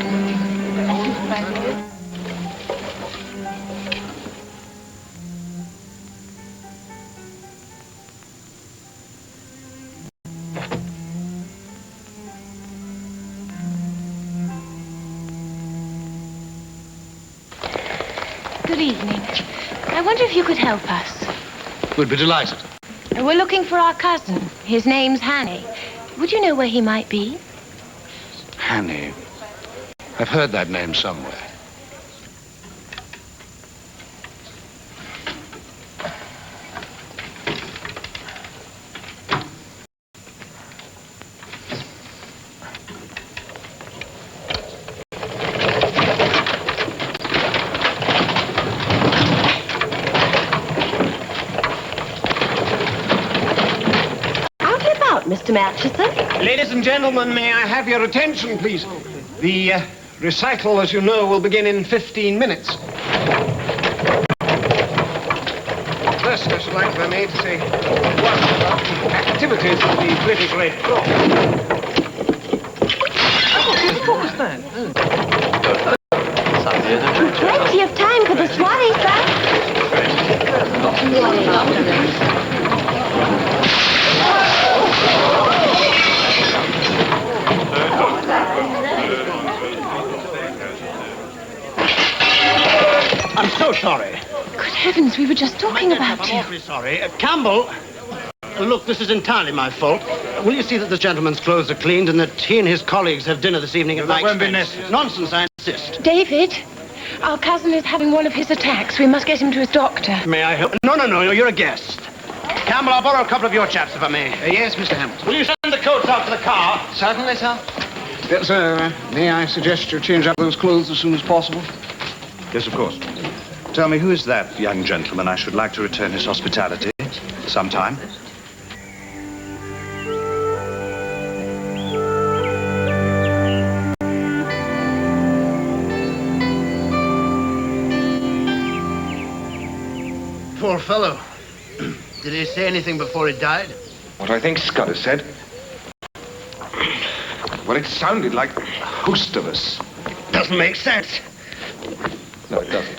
Good evening. I wonder if you could help us. We'd be delighted. We're looking for our cousin. His name's Hanny. Would you know where he might be? Hanny. I've heard that name somewhere. Mr. Matchison. Ladies and gentlemen, may I have your attention, please? The recital, as you know, will begin in 15 minutes. First, I should like, if I may, to say one about the activities of the British Red Cross. What was that? Plenty of time for the soiree, sir. I'm so sorry. Good heavens, we were just talking about I'm you. awfully sorry. Campbell, look, this is entirely my fault. Will you see that this gentleman's clothes are cleaned and that he and his colleagues have dinner this evening at my won't be expense? necessary. Nonsense, I insist. David, our cousin is having one of his attacks. We must get him to his doctor. May I help? No, you're a guest. Campbell, I'll borrow a couple of your chaps, if I may. Yes, Mr. Hamilton. Will you send the coats out to the car? Certainly, sir. Yes, sir. May I suggest you change up those clothes as soon as possible? Yes, of course. Tell me, who is that young gentleman? I should like to return his hospitality sometime. Poor fellow. Did he say anything before he died? What I think Scudder said. Well, it sounded like host of us. Doesn't make sense. No, it doesn't.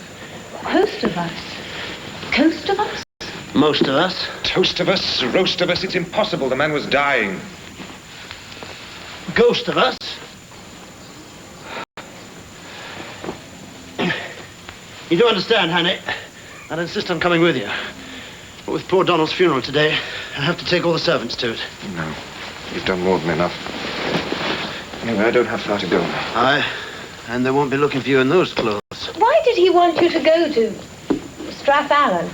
Host of us? Coast of us? Most of us. Toast of us, roast of us, it's impossible. The man was dying. Ghost of us. You do understand, Hanny? I'd insist on coming with you. But with poor Donald's funeral today, I have to take all the servants to it. No, you've done more than enough. Anyway, I don't have far to go now. Aye, and they won't be looking for you in those clothes. Why did he want you to go to Strathallan?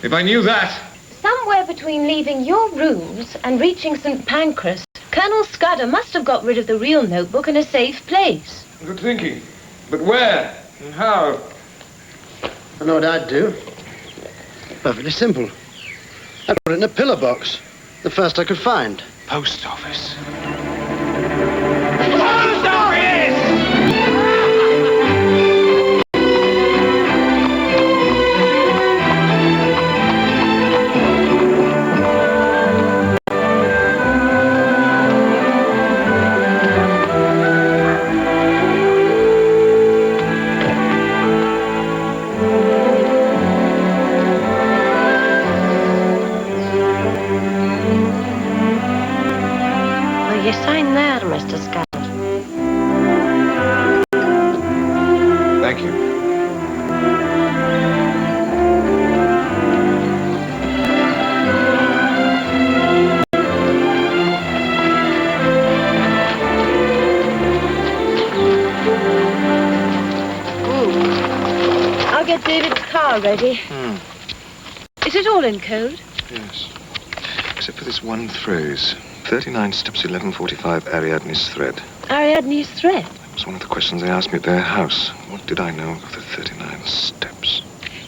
If I knew that. Somewhere between leaving your rooms and reaching St. Pancras, Colonel Scudder must have got rid of the real notebook in a safe place. Good thinking. But where and how? I know what I'd do. Perfectly simple. I'd put it in a pillar box. The first I could find. Post office. Post office! Will you sign there, Mr. Scudder? Thank you. I'll get David's car ready. Is it all in code? Yes. Except for this one phrase. 39 steps, 11:45 Ariadne's thread. Ariadne's thread. That was one of the questions they asked me at their house. What did I know of the 39 steps?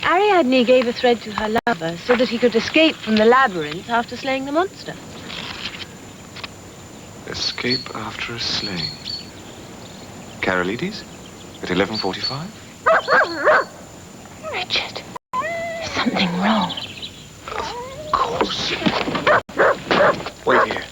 Ariadne gave a thread to her lover so that he could escape from the labyrinth after slaying the monster. Escape after a slaying. Carolides? At 11:45? Richard, is something wrong? Of course. Wait here.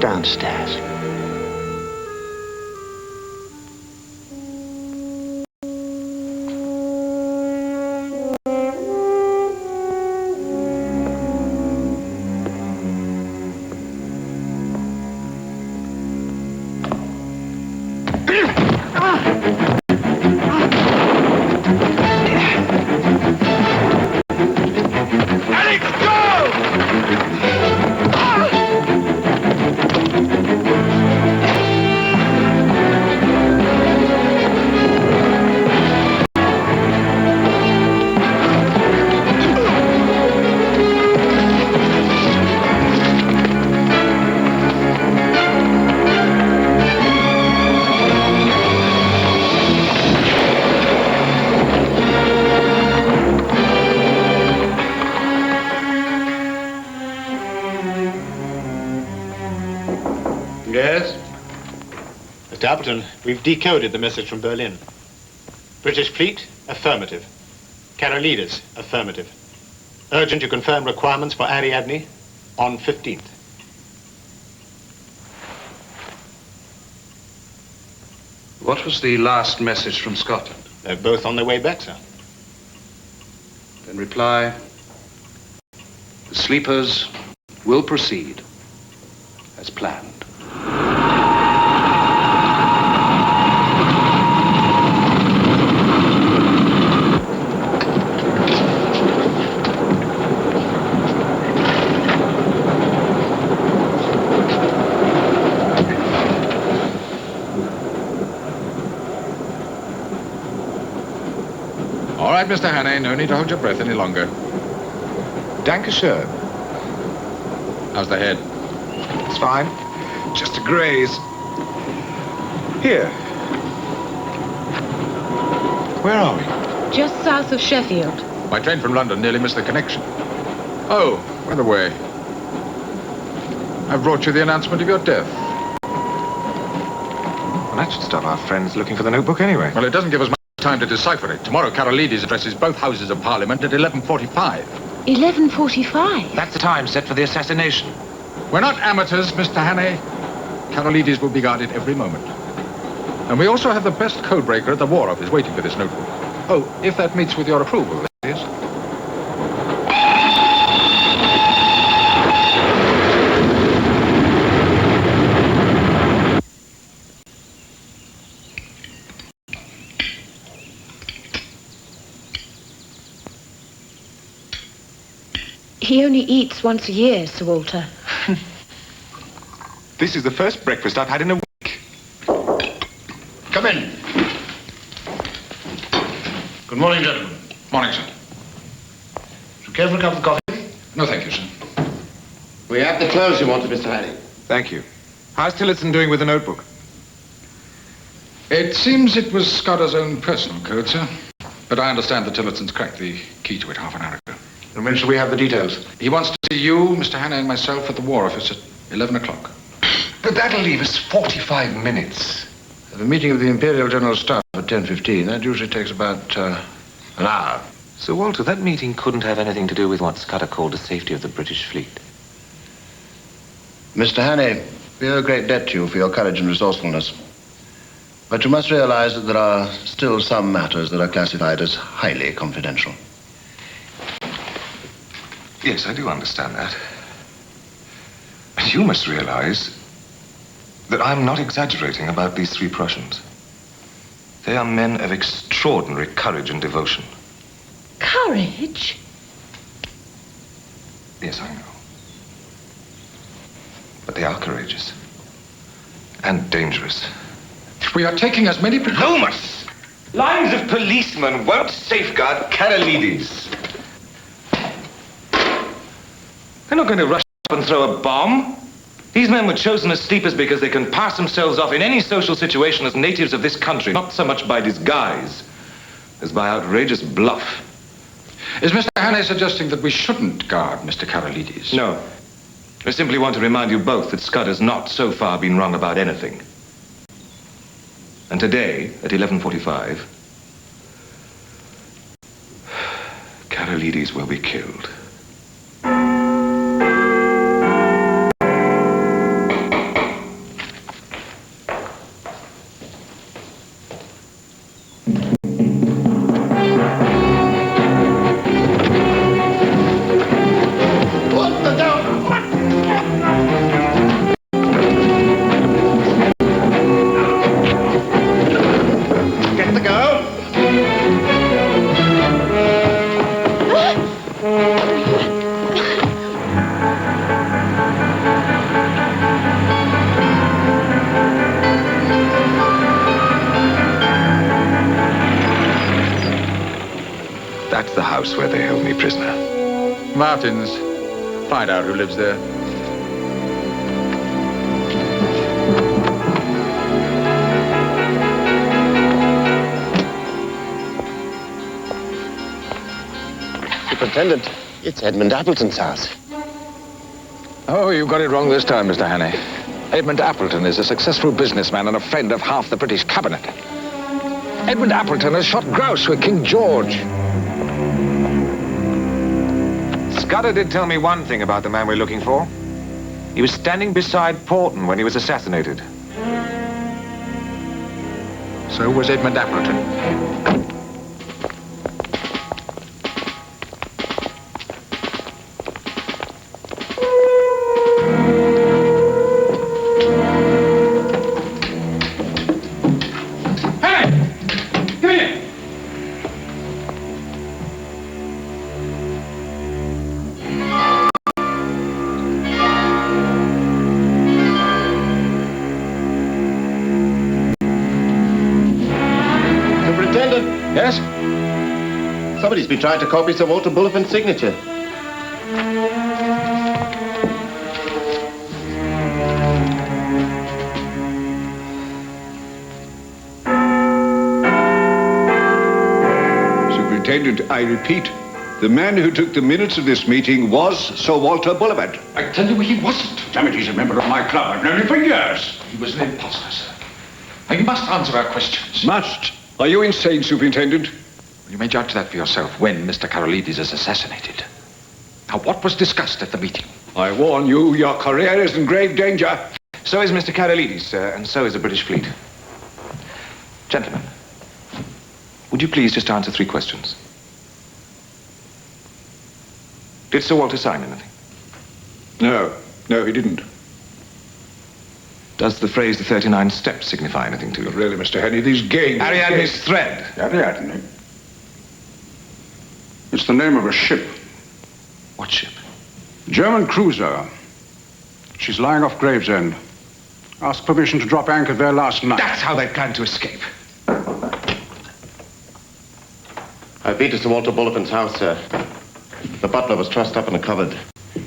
Downstairs. Yes? Mr. Appleton, we've decoded the message from Berlin. British fleet, affirmative. Carolides, affirmative. Urgent to confirm requirements for Ariadne on 15th. What was the last message from Scotland? They're both on their way back, sir. Then reply, the sleepers will proceed as planned. All right, Mr. Hannay, no need to hold your breath any longer. Dankeschön. How's the head? It's fine. Just a graze. Here. Where are we? Just south of Sheffield. My train from London nearly missed the connection. Oh, by the way, I've brought you the announcement of your death. Well, that should stop our friends looking for the notebook anyway. Well, it doesn't give us much time to decipher it. Tomorrow, Carolides addresses both houses of Parliament at 11:45. 11:45? That's the time set for the assassination. We're not amateurs, Mr. Hannay. Carolides will be guarded every moment. And we also have the best codebreaker at the War Office waiting for this notebook. Oh, if that meets with your approval, that is. He only eats once a year, Sir Walter. This is the first breakfast I've had in a week. Come in. Good morning, gentlemen. Morning, sir. Would you care for a cup of coffee? No, thank you, sir. We have the clothes you wanted, Mr. Hannay. Thank you. How's Tillotson doing with the notebook? It seems it was Scudder's own personal code, sir. But I understand that Tillotson's cracked the key to it half an hour ago. And when shall we have the details? He wants to see you, Mr. Hannay, and myself at the War Office at 11 o'clock. But that'll leave us 45 minutes. The meeting of the Imperial General Staff at 10:15. That usually takes about an hour. Sir Walter, that meeting couldn't have anything to do with what Scudder called the safety of the British fleet. Mr. Hannay, We owe a great debt to you for your courage and resourcefulness. But you must realize that there are still some matters that are classified as highly confidential. Yes, I do understand that. And you must realize that I'm not exaggerating about these three Prussians. They are men of extraordinary courage and devotion. Courage? Yes, I know. But they are courageous. And dangerous. We are taking as many precautions. Lomas! Lines of policemen won't safeguard Karolides. They're not going to rush up and throw a bomb. These men were chosen as sleepers because they can pass themselves off in any social situation as natives of this country, not so much by disguise as by outrageous bluff. Is Mr. Hannay suggesting that we shouldn't guard Mr. Karolides? No. I simply want to remind you both that Scudder's not so far been wrong about anything. And today, at 11:45, Karolides will be killed. That's the house where they held me prisoner. Martins. Find out who lives there. Superintendent, it's Edmund Appleton's house. Oh, you got it wrong this time, Mr. Hannay. Edmund Appleton is a successful businessman and a friend of half the British cabinet. Edmund Appleton has shot grouse with King George. Scudder did tell me one thing about the man we're looking for. He was standing beside Porton when he was assassinated. So was Edmund Appleton. Yes? Somebody's been trying to copy Sir Walter Bulliffen's signature. Superintendent, I repeat, the man who took the minutes of this meeting was Sir Walter Bullivant. I tell you he wasn't. Damn it, he's a member of my club. I've known him for years. He was an imposter, sir. Now, you must answer our questions. Must? Are you insane, Superintendent? You may judge that for yourself when Mr. Karolides is assassinated. Now, what was discussed at the meeting? I warn you, your career is in grave danger. So is Mr. Karolides, sir, and so is the British fleet. Gentlemen, would you please just answer 3 questions? Did Sir Walter sign anything? No, he didn't. Does the phrase the 39 steps signify anything to you? Really, Mr. Henry, these games... Ariadne's thread. Ariadne? It's the name of a ship. What ship? German cruiser. She's lying off Gravesend. Asked permission to drop anchor there last night. That's how they planned to escape. I've been to Sir Walter Bullivant's house, sir. The butler was trussed up in a cupboard.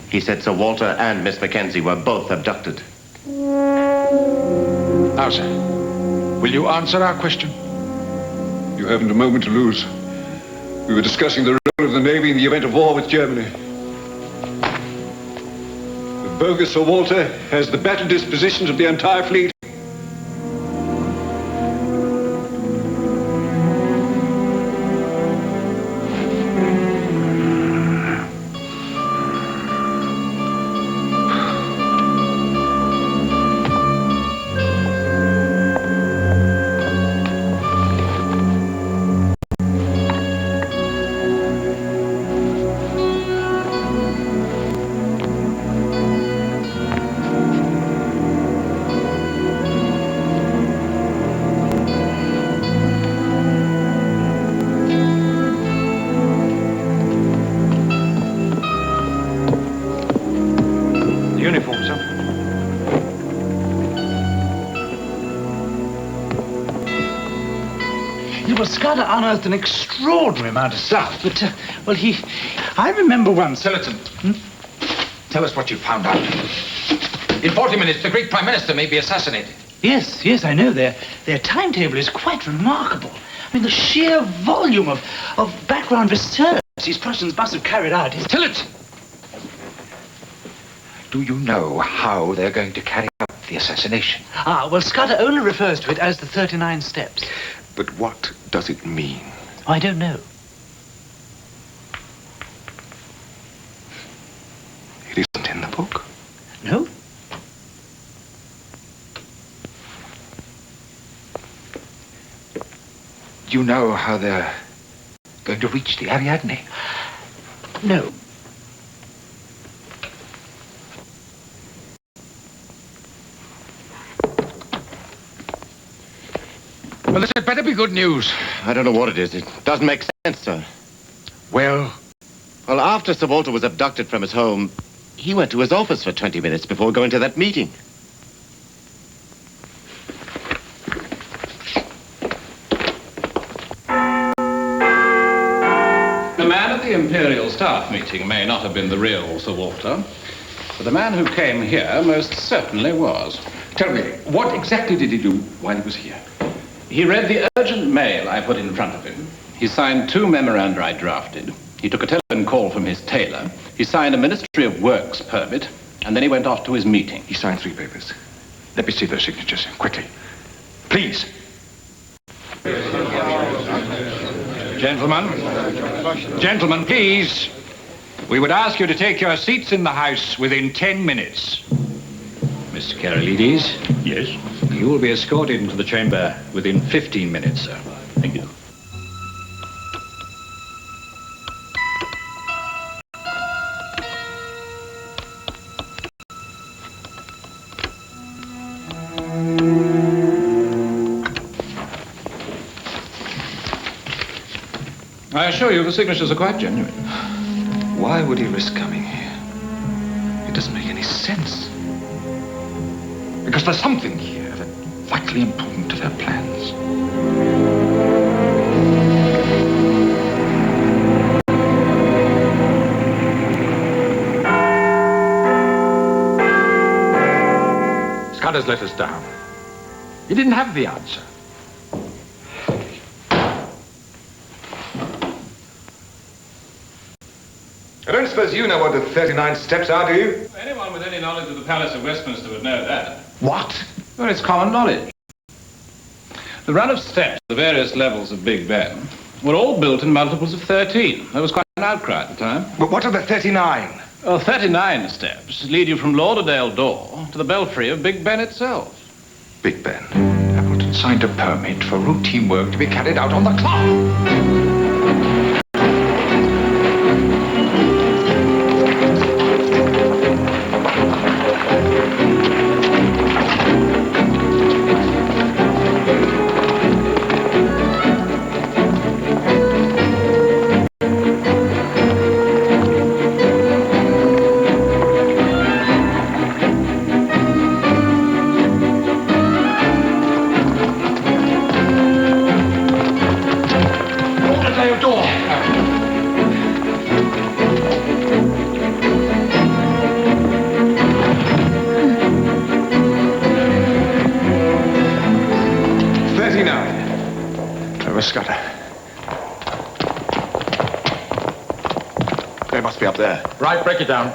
He said Sir Walter and Miss Mackenzie were both abducted. Now, sir, will you answer our question? You haven't a moment to lose. We were discussing the role of the Navy in the event of war with Germany. The bogus Sir Walter has the battle dispositions of the entire fleet. Scudder unearthed an extraordinary amount of stuff, but, well, I remember once... Tillotson, tell us what you found out. In 40 minutes, the Greek Prime Minister may be assassinated. Yes, I know. Their timetable is quite remarkable. I mean, the sheer volume of background research these Prussians must have carried out is... Tillotson! Do you know how they're going to carry out the assassination? Well, Scudder only refers to it as the 39 steps. But what does it mean? I don't know. It isn't in the book. No? Do you know how they're going to reach the Ariadne? No. Well, this had better be good news. I don't know what it is. It doesn't make sense, sir. Well? Well, after Sir Walter was abducted from his home, he went to his office for 20 minutes before going to that meeting. The man at the Imperial Staff meeting may not have been the real Sir Walter, but the man who came here most certainly was. Tell me, what exactly did he do while he was here? He read the urgent mail I put in front of him. He signed 2 memoranda I drafted. He took a telephone call from his tailor. He signed a Ministry of Works permit, and then he went off to his meeting. He signed 3 papers. Let me see those signatures, quickly. Please. Gentlemen, please. We would ask you to take your seats in the House within 10 minutes. Mr. Karolides? Yes? You will be escorted into the chamber within 15 minutes, sir. Thank you. I assure you the signatures are quite genuine. Why would he risk coming here? It doesn't make any sense. Because there's something here that's vitally important to their plans. Scudder's let us down. He didn't have the answer. I don't suppose you know what the 39 steps are, do you? Anyone with any knowledge of the Palace of Westminster would know that. What? Well, it's common knowledge. The run of steps, the various levels of Big Ben, were all built in multiples of 13. There was quite an outcry at the time. But what are the 39? Oh, 39 steps lead you from Lauderdale Door to the belfry of Big Ben itself. Big Ben. Appleton signed a permit for routine work to be carried out on the clock. Scudder. They must be up there. Right, break it down.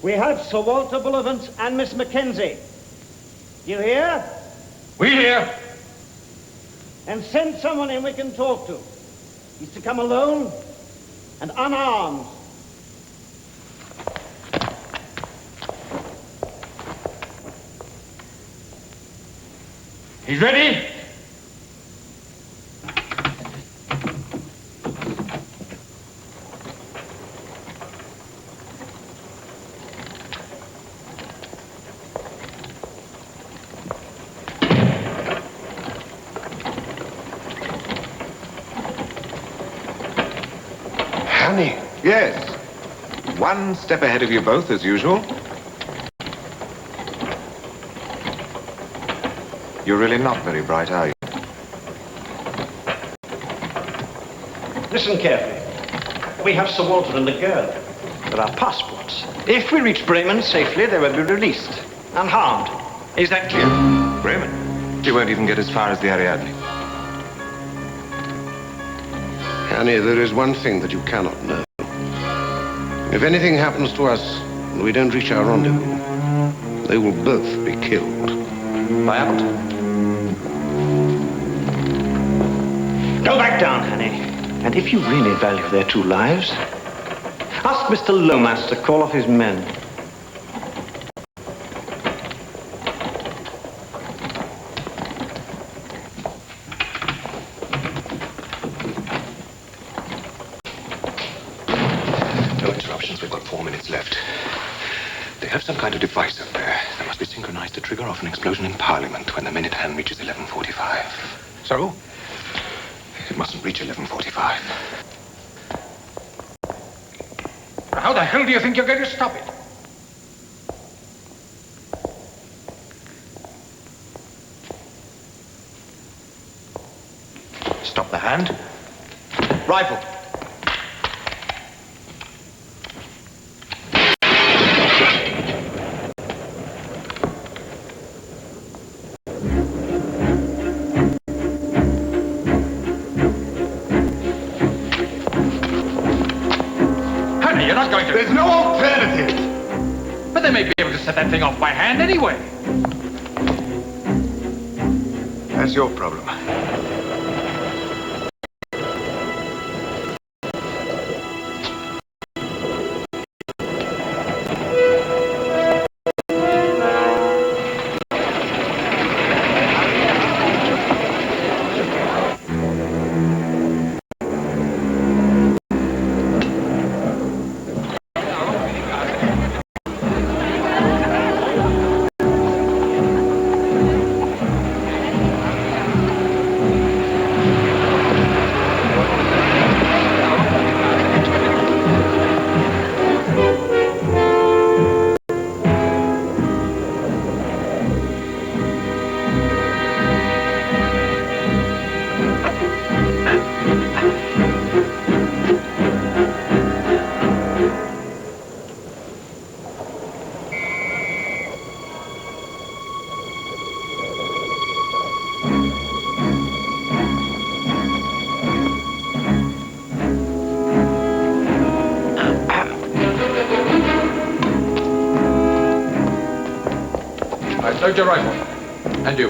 We have Sir Walter Bullivant and Miss Mackenzie. You hear? We hear. And send someone in we can talk to. He's to come alone and unarmed. He's ready? Honey. Yes. One step ahead of you both, as usual. You're really not very bright, are you? Listen carefully. We have Sir Walter and the girl. There are passports. If we reach Bremen safely, they will be released, unharmed. Is that clear? Bremen? You won't even get as far as the Ariadne. Annie, there is one thing that you cannot know. If anything happens to us and we don't reach our rendezvous, they will both be killed. By Appleton? Go back down, Annie. And if you really value their 2 lives, ask Mr. Lomas to call off his men. No interruptions. We've got 4 minutes left. They have some kind of device up there that must be synchronized to trigger off an explosion in Parliament when the minute hand reaches 11:45. So? It mustn't reach 11:45. How the hell do you think you're going to stop it? Stop the hand. Rifle. Honey, you're not going to... There's no alternative. But they may be able to set that thing off by hand anyway. That's your problem. Load your rifle. And you.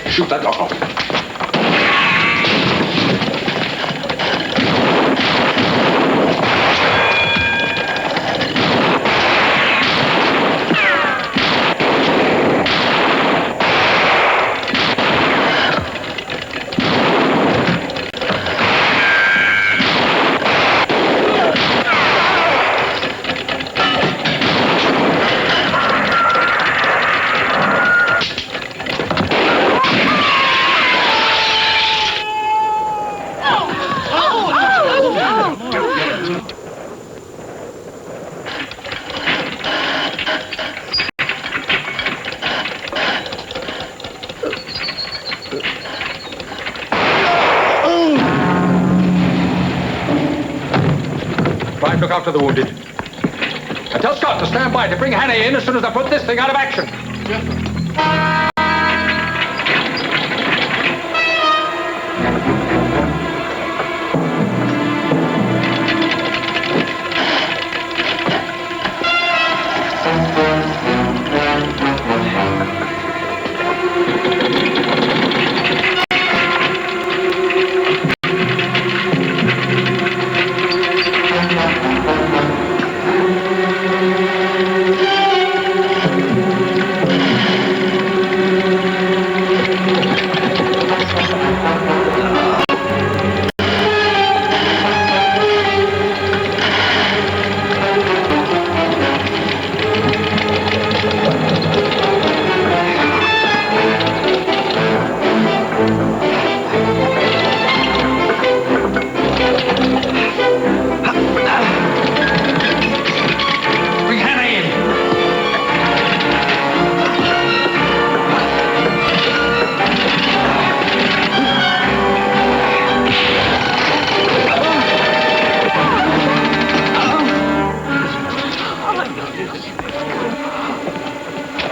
Shoot that lot off. Clive, look after the wounded. And tell Scott to stand by to bring Hannah in as soon as I put this thing out of action.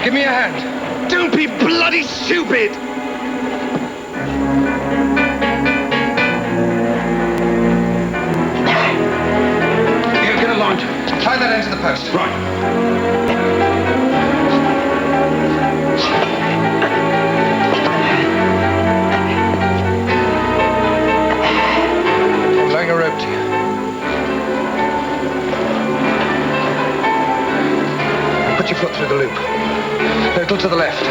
Give me a hand. Don't be bloody stupid! Here, get a launch. Tie that end to the post. Right. I'm laying a rope to you. Put your foot through the loop. A little to the left.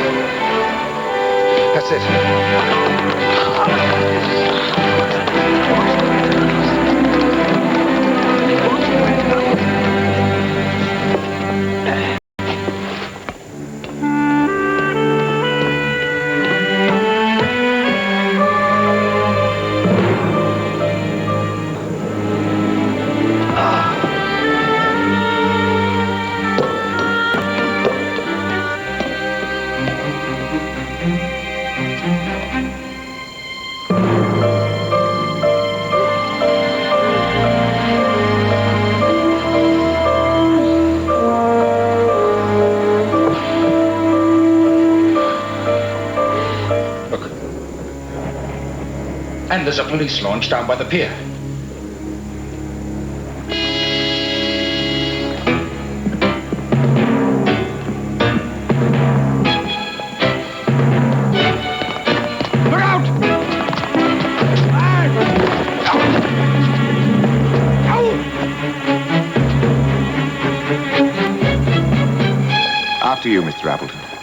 That's it. And there's a police launch down by the pier. Look out! After you, Mr. Appleton.